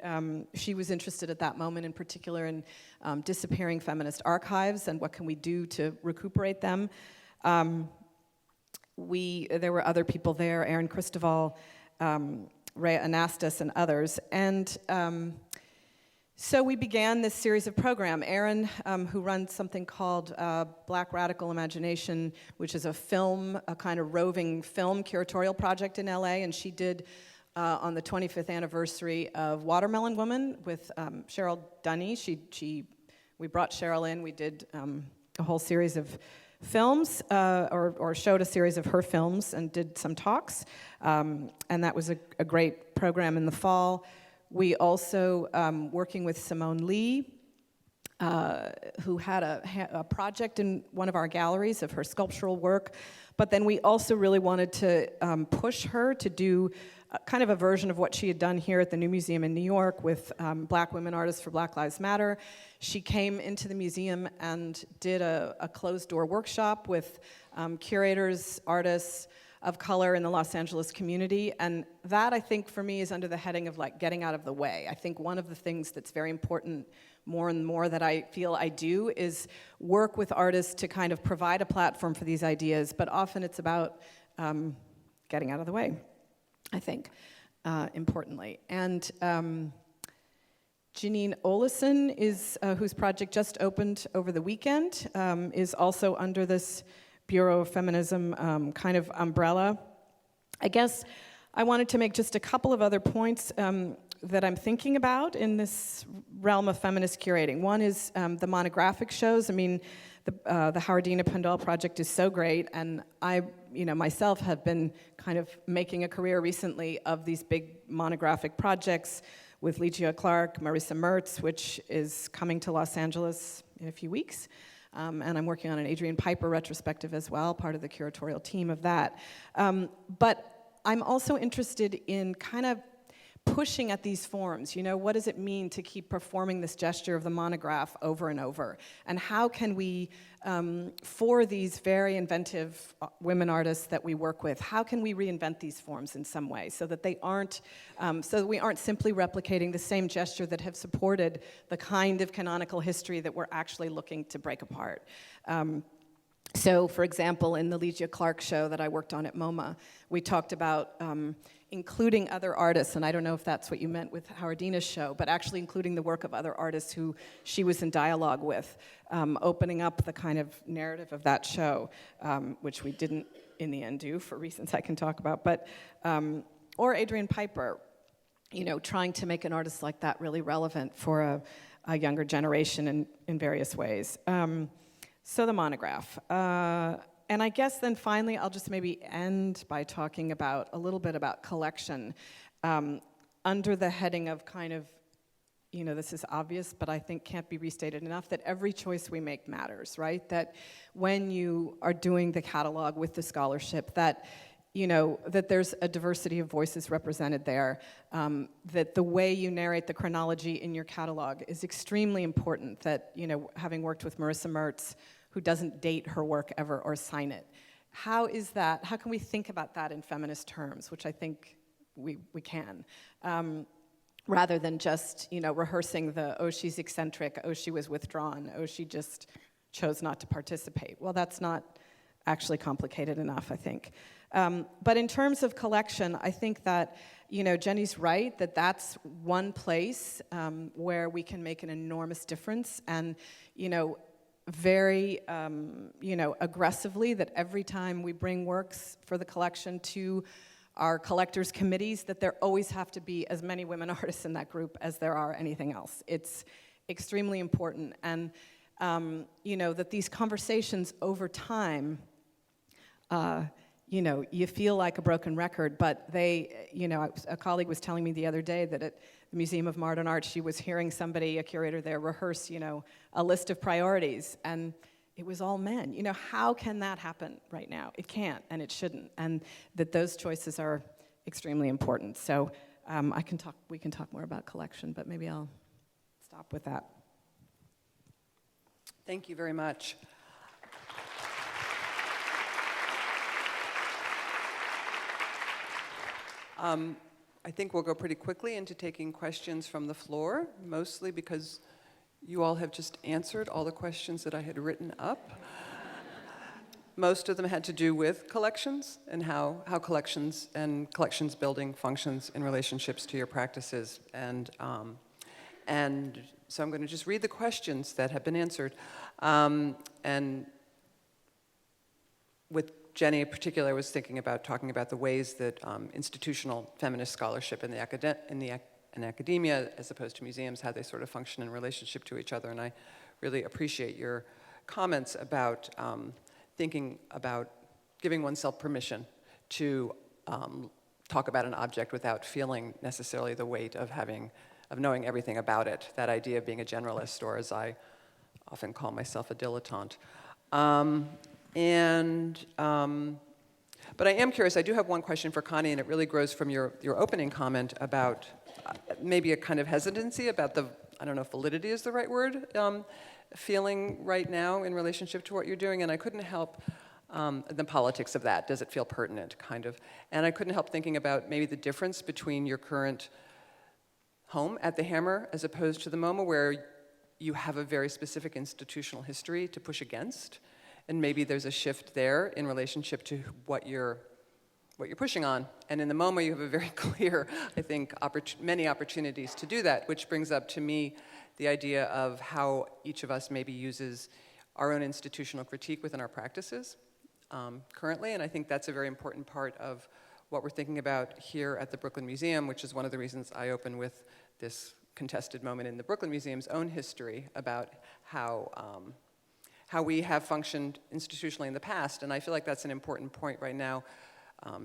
she was interested at that moment in particular in disappearing feminist archives, and what can we do to recuperate them? There were other people there, Erin Christoval, Ray Anastas, and others. And so we began this series of program. Erin, who runs something called Black Radical Imagination, which is a kind of roving film curatorial project in LA, and she did on the 25th anniversary of Watermelon Woman with Cheryl Dunny. We brought Cheryl in, we did a whole series of films, or showed a series of her films and did some talks, and that was a great program in the fall. We also, working with Simone Lee, who had a project in one of our galleries of her sculptural work, but then we also really wanted to push her to do kind of a version of what she had done here at the New Museum in New York with Black women artists for Black Lives Matter. She came into the museum and did a closed-door workshop with curators, artists of color in the Los Angeles community, and that, I think, for me, is under the heading of like getting out of the way. I think one of the things that's very important more and more that I feel I do is work with artists to kind of provide a platform for these ideas, but often it's about getting out of the way, I think, importantly. And Janine Olesen, whose project just opened over the weekend, is also under this Bureau of Feminism kind of umbrella. I guess I wanted to make just a couple of other points that I'm thinking about in this realm of feminist curating. One is the monographic shows. I mean, the Howardina Pendal project is so great, and I, myself have been kind of making a career recently of these big monographic projects with Ligia Clark, Marissa Mertz, which is coming to Los Angeles in a few weeks. And I'm working on an Adrian Piper retrospective as well, part of the curatorial team of that. But I'm also interested in kind of pushing at these forms. What does it mean to keep performing this gesture of the monograph over and over? And how can we, for these very inventive women artists that we work with, how can we reinvent these forms in some way so that we aren't simply replicating the same gesture that have supported the kind of canonical history that we're actually looking to break apart? So, for example, in the Legia Clark show that I worked on at MoMA, we talked about including other artists, and I don't know if that's what you meant with Dina's show, but actually including the work of other artists who she was in dialogue with, opening up the kind of narrative of that show, which we didn't in the end do for reasons I can talk about, but or Adrian Piper, trying to make an artist like that really relevant for a younger generation in various ways. So the monograph. And I guess then finally, I'll just maybe end by talking about a little bit about collection under the heading of kind of, this is obvious, but I think can't be restated enough, that every choice we make matters, right? That when you are doing the catalog with the scholarship, that that there's a diversity of voices represented there, that the way you narrate the chronology in your catalog is extremely important, that, having worked with Marissa Mertz, who doesn't date her work ever or sign it, how can we think about that in feminist terms, which I think we can, rather than just, rehearsing she's eccentric, she was withdrawn, she just chose not to participate. Well, that's not actually complicated enough, I think. But in terms of collection, I think that, Jenny's right, that that's one place where we can make an enormous difference, and, very, aggressively, that every time we bring works for the collection to our collectors' committees, that there always have to be as many women artists in that group as there are anything else. It's extremely important, and, that these conversations over time, you feel like a broken record, but a colleague was telling me the other day that at the Museum of Modern Art, she was hearing somebody, a curator there, rehearse, a list of priorities, and it was all men. How can that happen right now? It can't, and it shouldn't, and that those choices are extremely important. So we can talk more about collection, but maybe I'll stop with that. Thank you very much. I think we'll go pretty quickly into taking questions from the floor, mostly because you all have just answered all the questions that I had written up. Most of them had to do with collections and how collections and collections building functions in relationships to your practices. And so I'm going to just read the questions that have been answered. And with Jenny in particular, I was thinking about talking about the ways that institutional feminist scholarship in academia, as opposed to museums, how they sort of function in relationship to each other. And I really appreciate your comments about thinking about giving oneself permission to talk about an object without feeling necessarily the weight of knowing everything about it. That idea of being a generalist, or as I often call myself, a dilettante. But I am curious, I do have one question for Connie, and it really grows from your opening comment about maybe a kind of hesitancy about I don't know if validity is the right word, feeling right now in relationship to what you're doing, and I couldn't help the politics of that. Does it feel pertinent, kind of? And I couldn't help thinking about maybe the difference between your current home at the Hammer as opposed to the MoMA, where you have a very specific institutional history to push against. And maybe there's a shift there in relationship to what you're pushing on. And in the MoMA, you have a very clear, I think, many opportunities to do that, which brings up to me the idea of how each of us maybe uses our own institutional critique within our practices currently. And I think that's a very important part of what we're thinking about here at the Brooklyn Museum, which is one of the reasons I open with this contested moment in the Brooklyn Museum's own history about how we have functioned institutionally in the past. And I feel like that's an important point right now.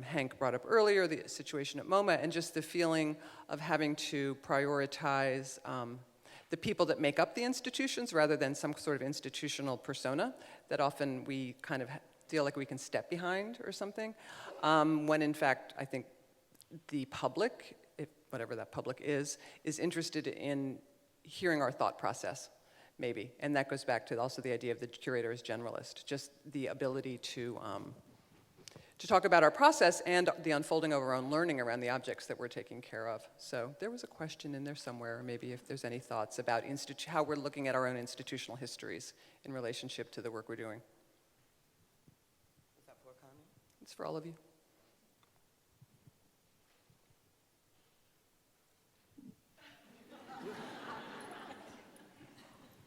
Hank brought up earlier the situation at MoMA and just the feeling of having to prioritize the people that make up the institutions rather than some sort of institutional persona that often we kind of feel like we can step behind or something. When in fact, I think the public, whatever that public is interested in hearing our thought process. Maybe, and that goes back to also the idea of the curator as generalist, just the ability to talk about our process and the unfolding of our own learning around the objects that we're taking care of. So there was a question in there somewhere, maybe if there's any thoughts about how we're looking at our own institutional histories in relationship to the work we're doing. It's for all of you.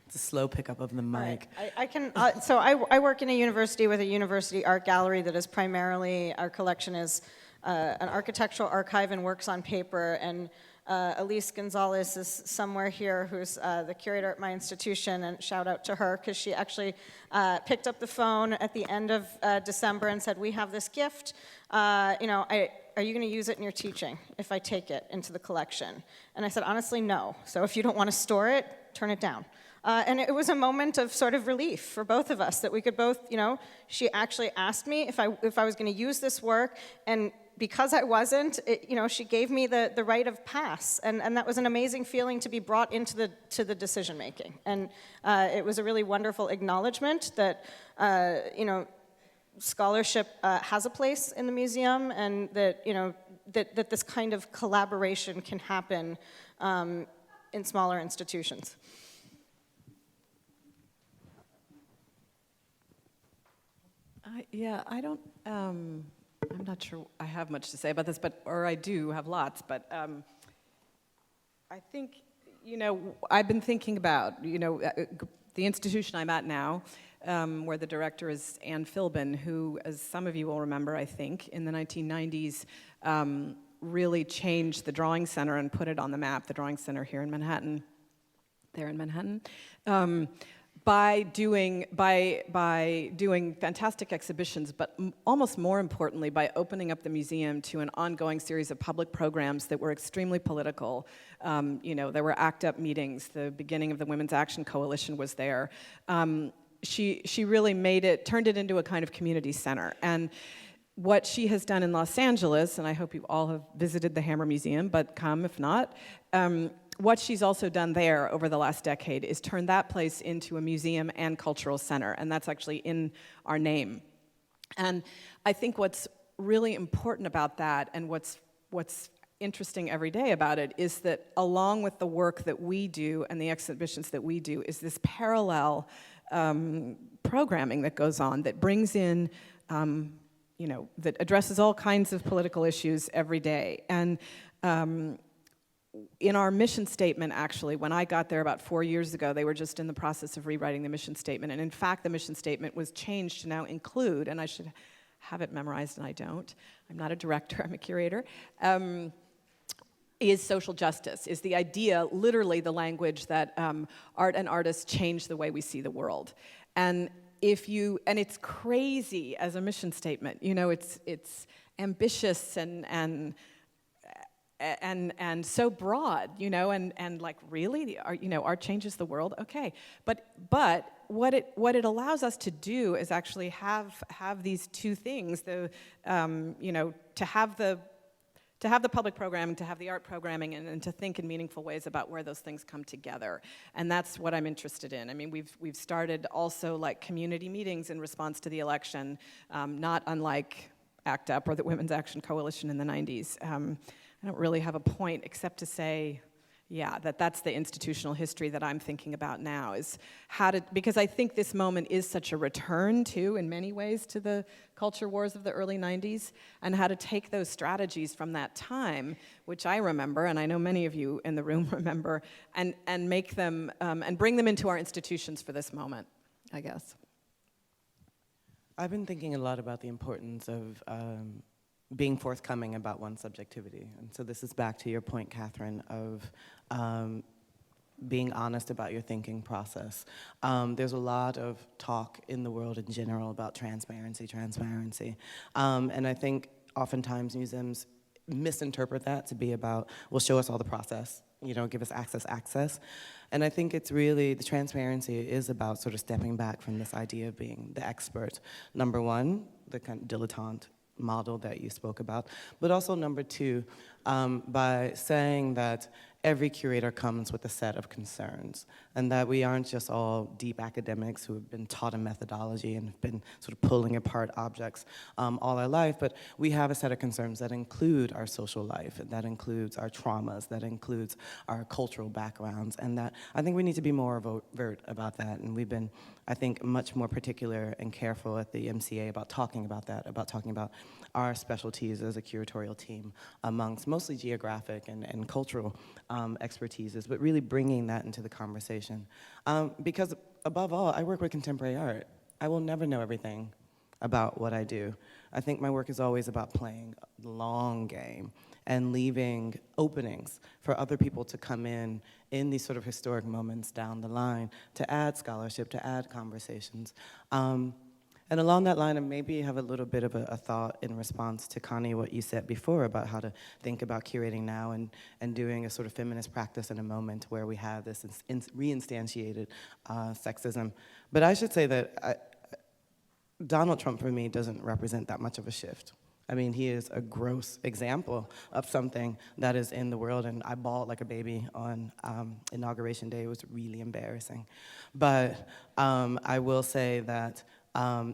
It's a slow pickup of the mic. Right. I can, so I work in a university with a university art gallery that is primarily, our collection is an architectural archive and works on paper, and Elise Gonzalez is somewhere here, who's the curator at my institution, and shout out to her, because she actually picked up the phone at the end of December and said, we have this gift, are you going to use it in your teaching if I take it into the collection? And I said, honestly, no. So if you don't want to store it, turn it down. And it was a moment of sort of relief for both of us, that we could both, she actually asked me if I was going to use this work, and because I wasn't, she gave me the right of pass, and that was an amazing feeling to be brought into the decision making, and it was a really wonderful acknowledgement that scholarship has a place in the museum, and that that this kind of collaboration can happen in smaller institutions. I'm not sure I have much to say about this, or I do have lots, but I think, I've been thinking about, the institution I'm at now, where the director is Anne Philbin, who, as some of you will remember, I think, in the 1990s, really changed the Drawing Center and put it on the map, the Drawing Center here in Manhattan, by doing fantastic exhibitions, but almost more importantly, by opening up the museum to an ongoing series of public programs that were extremely political. There were ACT UP meetings. The beginning of the Women's Action Coalition was there. She really turned it into a kind of community center. And what she has done in Los Angeles, and I hope you all have visited the Hammer Museum, but come if not, what she's also done there over the last decade is turn that place into a museum and cultural center, and that's actually in our name. And I think what's really important about that, and what's interesting every day about it, is that along with the work that we do and the exhibitions that we do, is this parallel programming that goes on that brings in, that addresses all kinds of political issues every day. And in our mission statement, actually, when I got there about 4 years ago, they were just in the process of rewriting the mission statement. And in fact, the mission statement was changed to now include, and I should have it memorized, and I don't. I'm not a director, I'm a curator. Is social justice, is the idea, literally the language that art and artists change the way we see the world. And it's crazy as a mission statement. It's ambitious and so broad, and like, really, art changes the world. Okay, but what it allows us to do is actually have these two things: to have the public programming, to have the art programming, and to think in meaningful ways about where those things come together. And that's what I'm interested in. I mean, we've started also like community meetings in response to the election, not unlike ACT UP or the Women's Action Coalition in the 90s. I don't really have a point except to say, that's the institutional history that I'm thinking about now, is because I think this moment is such a return to, in many ways, to the culture wars of the early 90s, and how to take those strategies from that time, which I remember, and I know many of you in the room remember, and make them, and bring them into our institutions for this moment, I guess. I've been thinking a lot about the importance of being forthcoming about one's subjectivity. And so this is back to your point, Catherine, of being honest about your thinking process. There's a lot of talk in the world in general about transparency. And I think oftentimes museums misinterpret that to be about, well, show us all the process, give us access. And I think it's really, the transparency is about sort of stepping back from this idea of being the expert. Number one, the kind of dilettante model that you spoke about, but also number two, by saying that every curator comes with a set of concerns, and that we aren't just all deep academics who have been taught a methodology and have been sort of pulling apart objects all our life, but we have a set of concerns that include our social life, that includes our traumas, that includes our cultural backgrounds, and that I think we need to be more overt about that. And we've been I think, much more particular and careful at the MCA about talking about that, about talking about our specialties as a curatorial team amongst mostly geographic and cultural expertises, but really bringing that into the conversation. Because above all, I work with contemporary art. I will never know everything about what I do. I think my work is always about playing the long game and leaving openings for other people to come in these sort of historic moments down the line to add scholarship, to add conversations. And along that line, and maybe have a little bit of a thought in response to, Connie, what you said before about how to think about curating now and doing a sort of feminist practice in a moment where we have this reinstantiated sexism. But I should say that Donald Trump, for me, doesn't represent that much of a shift. I mean, he is a gross example of something that is in the world, and I bawled like a baby on Inauguration Day. It was really embarrassing. But I will say that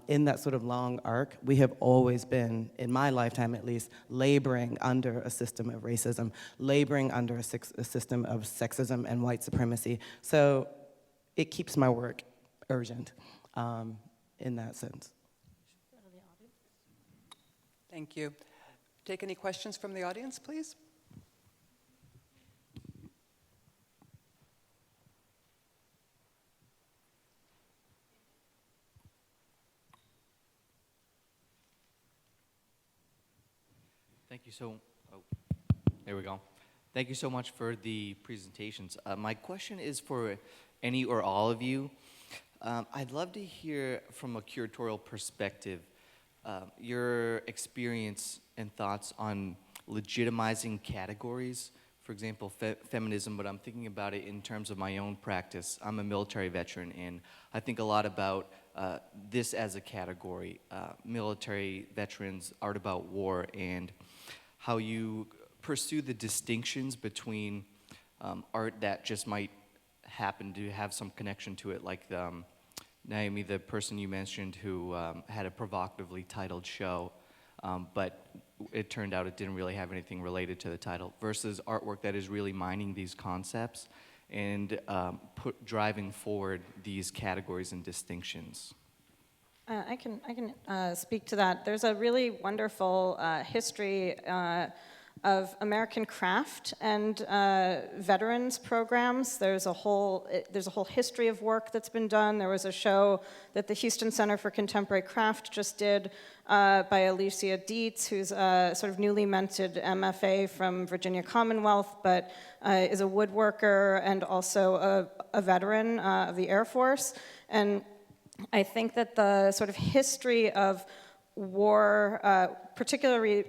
in that sort of long arc, we have always been, in my lifetime at least, laboring under a system of racism, laboring under a system of sexism and white supremacy. So it keeps my work urgent in that sense. Thank you. Take any questions from the audience, please. Thank you there we go. Thank you so much for the presentations. My question is for any or all of you. I'd love to hear from a curatorial perspective your experience and thoughts on legitimizing categories. For example, feminism, but I'm thinking about it in terms of my own practice. I'm a military veteran, and I think a lot about this as a category. Military veterans, art about war, and how you pursue the distinctions between art that just might happen to have some connection to it, like Naomi, the person you mentioned who had a provocatively titled show, but it turned out it didn't really have anything related to the title, versus artwork that is really mining these concepts and driving forward these categories and distinctions. I can speak to that. There's a really wonderful history of American craft and veterans programs. There's a whole history of work that's been done. There was a show that the Houston Center for Contemporary Craft just did by Alicia Dietz, who's a sort of newly minted MFA from Virginia Commonwealth, but is a woodworker and also a veteran of the Air Force. And I think that the sort of history of war, particularly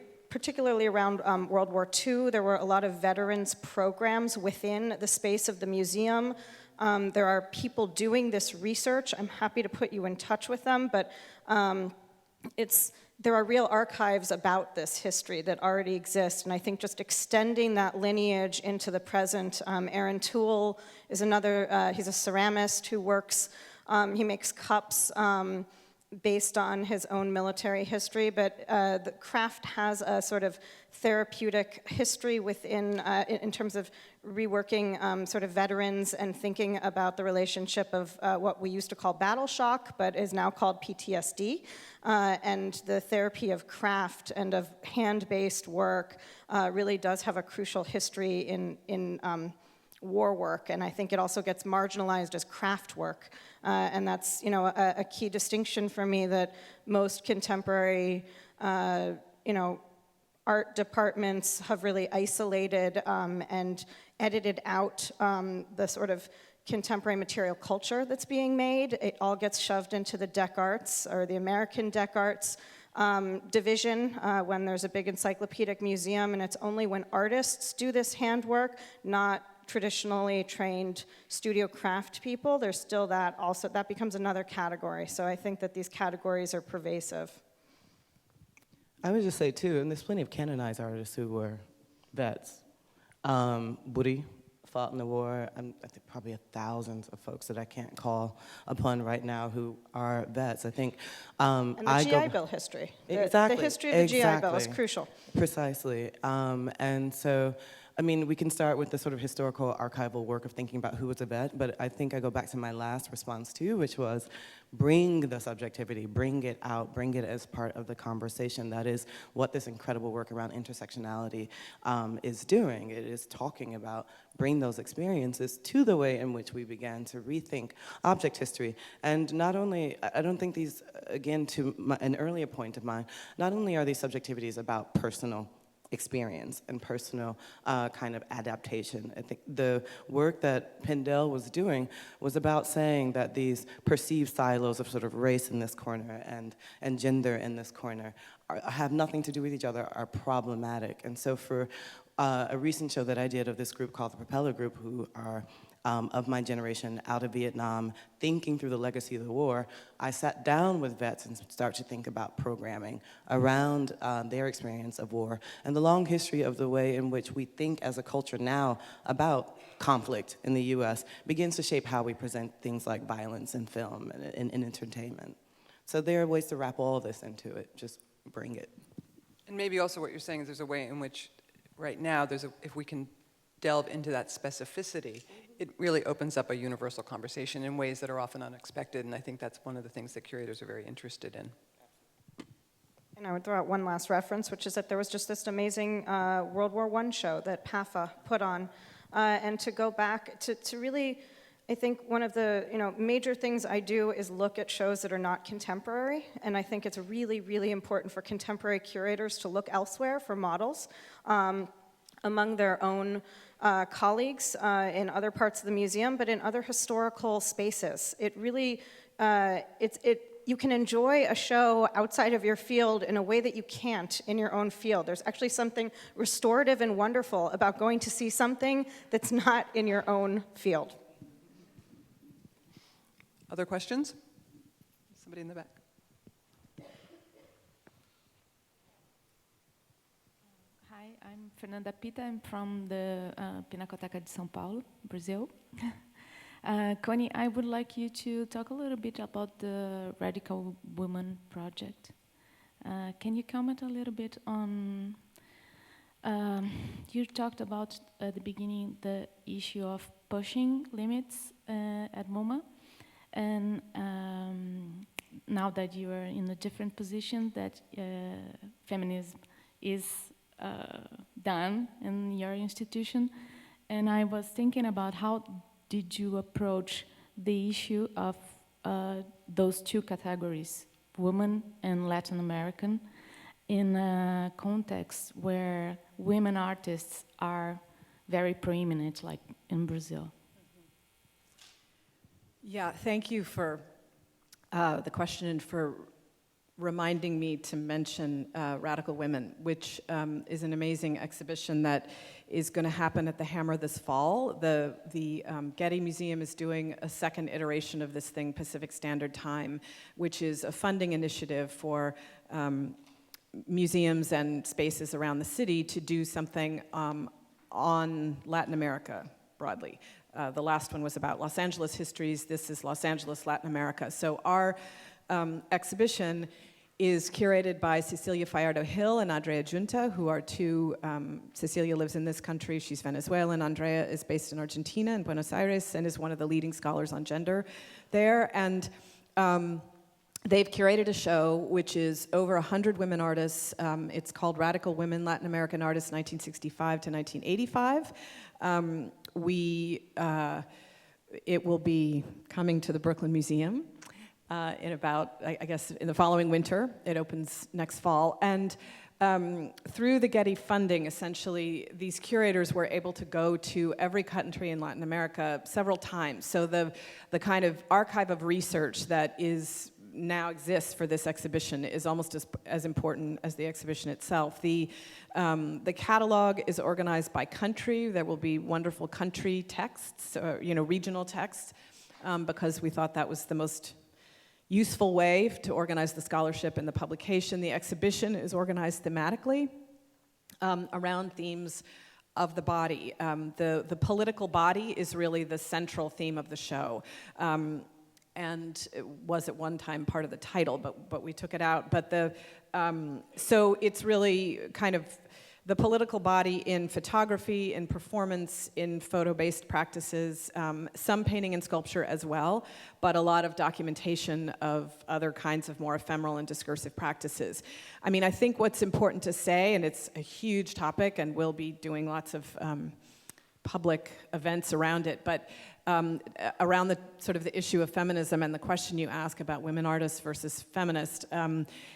around World War II, there were a lot of veterans programs within the space of the museum. There are people doing this research. I'm happy to put you in touch with them, but there are real archives about this history that already exist, and I think just extending that lineage into the present. Aaron Toole is another, he's a ceramist who works, he makes cups based on his own military history, but the craft has a sort of therapeutic history within, in terms of reworking sort of veterans and thinking about the relationship of what we used to call battle shock, but is now called PTSD, and the therapy of craft and of hand-based work really does have a crucial history in war work, and I think it also gets marginalized as craft work, and that's a key distinction for me, that most contemporary art departments have really isolated and edited out the sort of contemporary material culture that's being made. It all gets shoved into the Dec Arts, or the American Dec Arts division, when there's a big encyclopedic museum, and it's only when artists do this handwork, not traditionally trained studio craft people, there's still that also, that becomes another category. So I think that these categories are pervasive. I would just say too, and there's plenty of canonized artists who were vets. Woody fought in the war. I think probably thousands of folks that I can't call upon right now who are vets. I think and the GI Bill history. Exactly. The history of the GI Bill is crucial. Precisely. And so I mean, we can start with the sort of historical archival work of thinking about who was a vet, but I think I go back to my last response too, which was bring the subjectivity, bring it out, bring it as part of the conversation. That is what this incredible work around intersectionality is doing. It is talking about bring those experiences to the way in which we began to rethink object history. And not only, I don't think these, again, to an earlier point of mine, not only are these subjectivities about personal experience and personal kind of adaptation. I think the work that Pendel was doing was about saying that these perceived silos of sort of race in this corner and gender in this corner have nothing to do with each other, are problematic. And so for a recent show that I did of this group called the Propeller Group, who are of my generation out of Vietnam, thinking through the legacy of the war, I sat down with vets and started to think about programming around their experience of war and the long history of the way in which we think as a culture now about conflict in the US begins to shape how we present things like violence in film and in entertainment. So there are ways to wrap all this into it, just bring it. And maybe also what you're saying is there's a way in which right now, if we can delve into that specificity, it really opens up a universal conversation in ways that are often unexpected, and I think that's one of the things that curators are very interested in. And I would throw out one last reference, which is that there was just this amazing World War I show that PAFA put on, and to go back to really, I think one of the major things I do is look at shows that are not contemporary, and I think it's really, really important for contemporary curators to look elsewhere for models among their own colleagues in other parts of the museum, but in other historical spaces. It really, you can enjoy a show outside of your field in a way that you can't in your own field. There's actually something restorative and wonderful about going to see something that's not in your own field. Other questions? Somebody in the back. Hi, I'm Fernanda Pita. I'm from the Pinacoteca de São Paulo, Brazil. Connie, I would like you to talk a little bit about the Radical Women Project. Can you comment a little bit on, you talked about at the beginning the issue of pushing limits at MoMA, and now that you are in a different position, that feminism is done in your institution, and I was thinking about how did you approach the issue of those two categories, women and Latin American, in a context where women artists are very preeminent, like in Brazil? Yeah, thank you for the question and for reminding me to mention Radical Women, which is an amazing exhibition that is going to happen at the Hammer this fall. The Getty Museum is doing a second iteration of this thing, Pacific Standard Time, which is a funding initiative for museums and spaces around the city to do something on Latin America broadly. The last one was about Los Angeles histories. This is Los Angeles, Latin America. So our exhibition is curated by Cecilia Fajardo Hill and Andrea Junta, who are two, Cecilia lives in this country, she's Venezuelan. Andrea is based in Argentina, in Buenos Aires, and is one of the leading scholars on gender there. And they've curated a show which is over 100 women artists. It's called Radical Women, Latin American Artists, 1965 to 1985. It will be coming to the Brooklyn Museum in about, I guess, in the following winter. It opens next fall. And through the Getty funding, essentially, these curators were able to go to every country in Latin America several times. So the kind of archive of research that now exists for this exhibition is almost as important as the exhibition itself. The catalog is organized by country. There will be wonderful country texts, regional texts, because we thought that was the most useful way to organize the scholarship and the publication. The exhibition is organized thematically around themes of the body. The political body is really the central theme of the show. And it was at one time part of the title, but we took it out. But so it's really kind of the political body in photography, in performance, in photo-based practices, some painting and sculpture as well, but a lot of documentation of other kinds of more ephemeral and discursive practices. I mean, I think what's important to say, and it's a huge topic, and we'll be doing lots of public events around it, but around the sort of the issue of feminism and the question you ask about women artists versus feminist,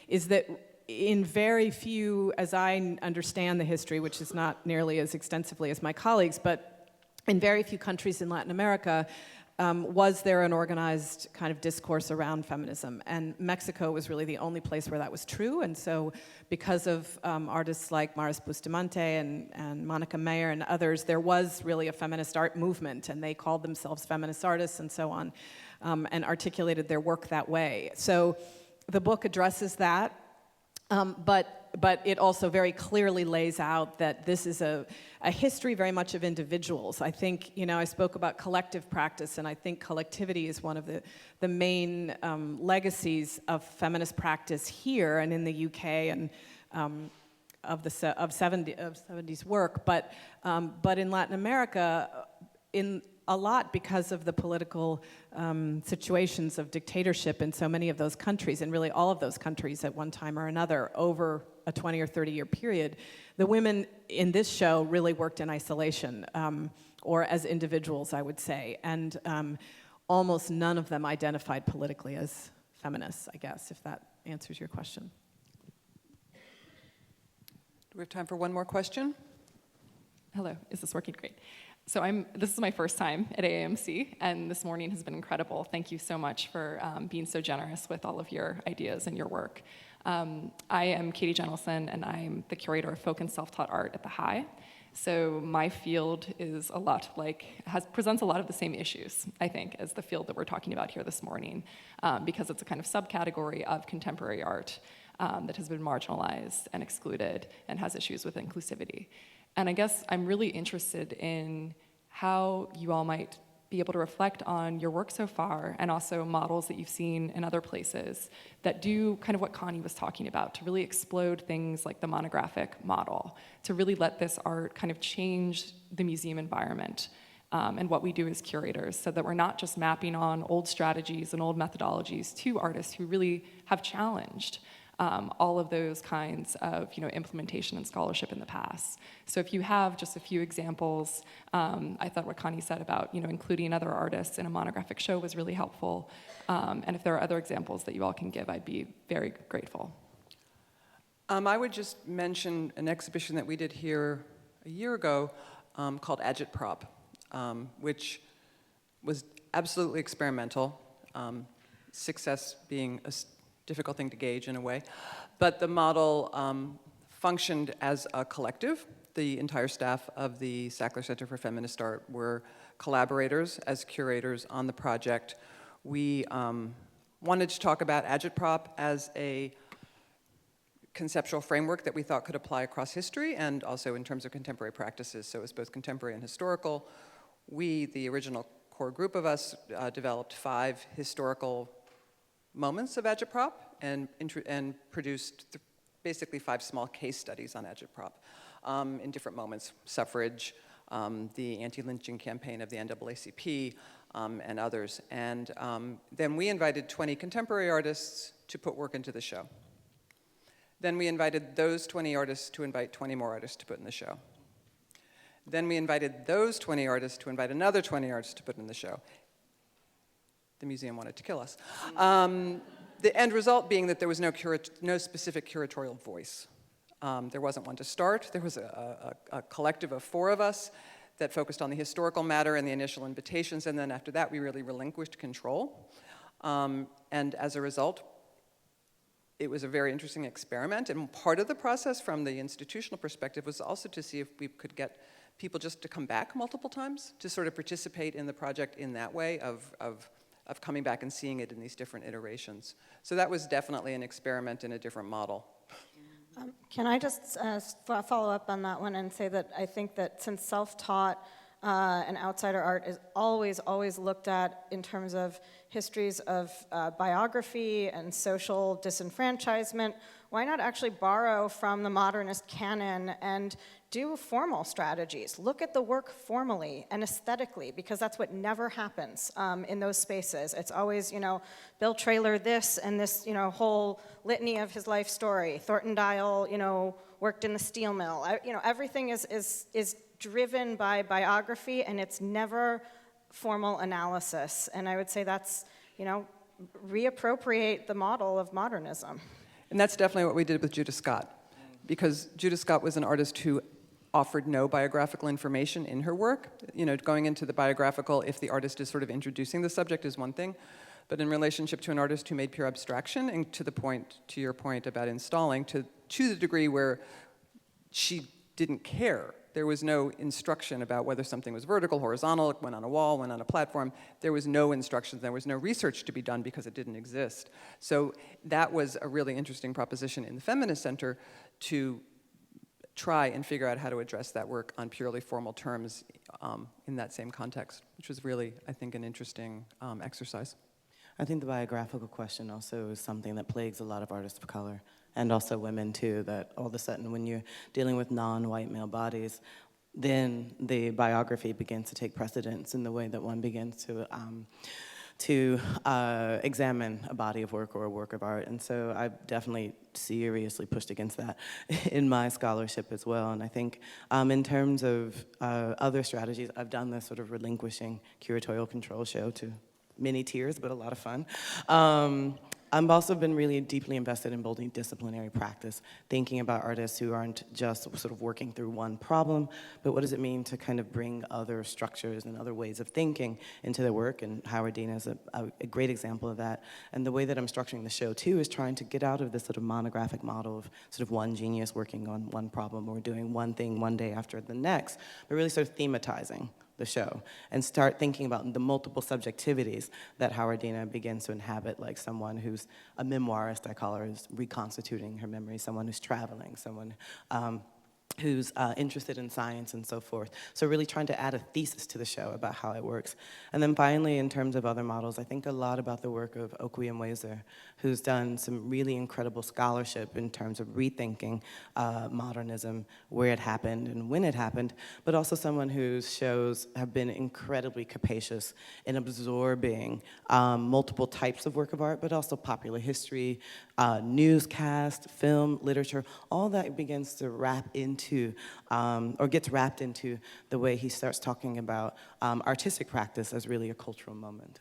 is that in very few, as I understand the history, which is not nearly as extensively as my colleagues, but in very few countries in Latin America, was there an organized kind of discourse around feminism. And Mexico was really the only place where that was true. And so because of artists like Maris Bustamante and Monica Mayer and others, there was really a feminist art movement, and they called themselves feminist artists and so on, and articulated their work that way. So the book addresses that. But it also very clearly lays out that this is a history very much of individuals. I think, I spoke about collective practice, and I think collectivity is one of the main legacies of feminist practice here and in the UK and of 70s work. But in Latin America, in a lot because of the political situations of dictatorship in so many of those countries, and really all of those countries at one time or another over a 20 or 30 year period, the women in this show really worked in isolation, or as individuals, I would say, and almost none of them identified politically as feminists, I guess, if that answers your question. Do we have time for one more question? Hello, is this working? Great. So this is my first time at AAMC, and this morning has been incredible. Thank you so much for being so generous with all of your ideas and your work. I am Katie Jentelson, and I'm the curator of folk and self-taught art at the High. So my field is a lot like, presents a lot of the same issues, I think, as the field that we're talking about here this morning, because it's a kind of subcategory of contemporary art that has been marginalized and excluded and has issues with inclusivity. And I guess I'm really interested in how you all might be able to reflect on your work so far, and also models that you've seen in other places that do kind of what Connie was talking about, to really explode things like the monographic model, to really let this art kind of change the museum environment and what we do as curators, so that we're not just mapping on old strategies and old methodologies to artists who really have challenged all of those kinds of implementation and scholarship in the past. So if you have just a few examples, I thought what Connie said about including other artists in a monographic show was really helpful. And if there are other examples that you all can give, I'd be very grateful. I would just mention an exhibition that we did here a year ago called Agitprop, which was absolutely experimental, success being a difficult thing to gauge in a way. But the model functioned as a collective. The entire staff of the Sackler Center for Feminist Art were collaborators as curators on the project. We wanted to talk about Agitprop as a conceptual framework that we thought could apply across history and also in terms of contemporary practices. So it was both contemporary and historical. We, the original core group of us, developed 5 historical moments of agitprop and produced basically 5 small case studies on agitprop in different moments: suffrage, the anti-lynching campaign of the NAACP, and others. And then we invited 20 contemporary artists to put work into the show. Then we invited those 20 artists to invite 20 more artists to put in the show. Then we invited those 20 artists to invite another 20 artists to put in the show. The museum wanted to kill us. The end result being that there was no specific curatorial voice. There wasn't one to start. There was a collective of 4 of us that focused on the historical matter and the initial invitations, and then after that we really relinquished control. And as a result, it was a very interesting experiment, and part of the process from the institutional perspective was also to see if we could get people just to come back multiple times, to sort of participate in the project in that way of coming back and seeing it in these different iterations. So that was definitely an experiment in a different model. Can I just follow up on that one and say that I think that since self-taught and outsider art is always looked at in terms of histories of biography and social disenfranchisement, why not actually borrow from the modernist canon and do formal strategies? Look at the work formally and aesthetically, because that's what never happens in those spaces. It's always, Bill Traylor this and this, whole litany of his life story. Thornton Dial, worked in the steel mill. Everything is driven by biography, and it's never formal analysis. And I would say that's, reappropriate the model of modernism. And that's definitely what we did with Judah Scott, because Judah Scott was an artist who offered no biographical information in her work. Going into the biographical, if the artist is sort of introducing the subject, is one thing, but in relationship to an artist who made pure abstraction, and to your point about installing, to the degree where she didn't care. There was no instruction about whether something was vertical, horizontal, went on a wall, went on a platform. There was no instruction. There was no research to be done because it didn't exist. So that was a really interesting proposition in the Feminist Center to try and figure out how to address that work on purely formal terms in that same context, which was really, I think, an interesting exercise. I think the biographical question also is something that plagues a lot of artists of color, and also women too, that all of a sudden when you're dealing with non-white male bodies, then the biography begins to take precedence in the way that one begins to examine a body of work or a work of art. And so I've definitely seriously pushed against that in my scholarship as well. And I think in terms of other strategies, I've done this sort of relinquishing curatorial control show to many tears, but a lot of fun. I've also been really deeply invested in building disciplinary practice, thinking about artists who aren't just sort of working through one problem, but what does it mean to kind of bring other structures and other ways of thinking into their work, and Dina is a great example of that. And the way that I'm structuring the show, too, is trying to get out of this sort of monographic model of sort of one genius working on one problem or doing one thing one day after the next, but really sort of thematizing the show and start thinking about the multiple subjectivities that Dina begins to inhabit, like someone who's a memoirist, I call her, is reconstituting her memory, someone who's traveling, someone who's interested in science and so forth. So really trying to add a thesis to the show about how it works. And then finally, in terms of other models, I think a lot about the work of Okwe and Windsor, who's done some really incredible scholarship in terms of rethinking modernism, where it happened and when it happened, but also someone whose shows have been incredibly capacious in absorbing multiple types of work of art, but also popular history, newscast, film, literature, all that begins to wrap into, or gets wrapped into the way he starts talking about artistic practice as really a cultural moment.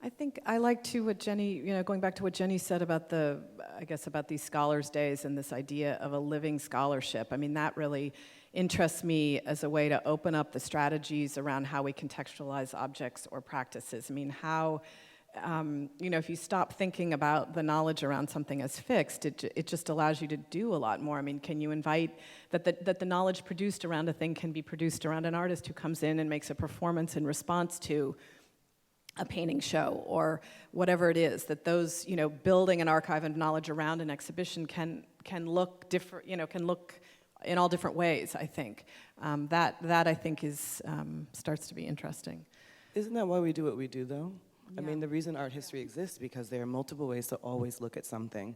I think I like to what Jenny, going back to what Jenny said about about these scholars' days and this idea of a living scholarship. I mean, that really interests me as a way to open up the strategies around how we contextualize objects or practices. I mean, how, if you stop thinking about the knowledge around something as fixed, it just allows you to do a lot more. I mean, can you invite that the knowledge produced around a thing can be produced around an artist who comes in and makes a performance in response to a painting show or whatever it is, that those, building an archive of knowledge around an exhibition can look different, can look in all different ways, I think. That I think is starts to be interesting. Isn't that why we do what we do, though? Yeah. I mean, the reason art history exists because there are multiple ways to always look at something,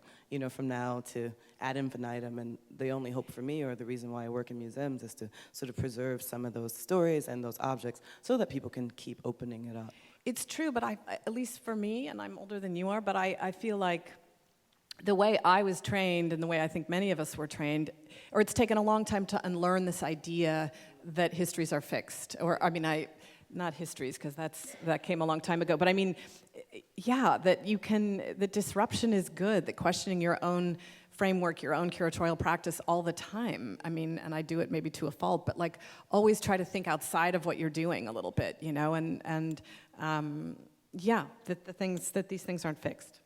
from now to ad infinitum, and the only hope for me, or the reason why I work in museums, is to sort of preserve some of those stories and those objects so that people can keep opening it up. It's true, but at least for me, and I'm older than you are, but I feel like the way I was trained and the way I think many of us were trained, or it's taken a long time to unlearn this idea that histories are fixed, not histories, because that came a long time ago, but I mean, yeah, that disruption is good, that questioning your own framework, your own curatorial practice all the time. I mean, and I do it maybe to a fault, but like always try to think outside of what you're doing a little bit, that these things aren't fixed.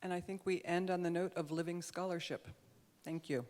And I think we end on the note of living scholarship. Thank you.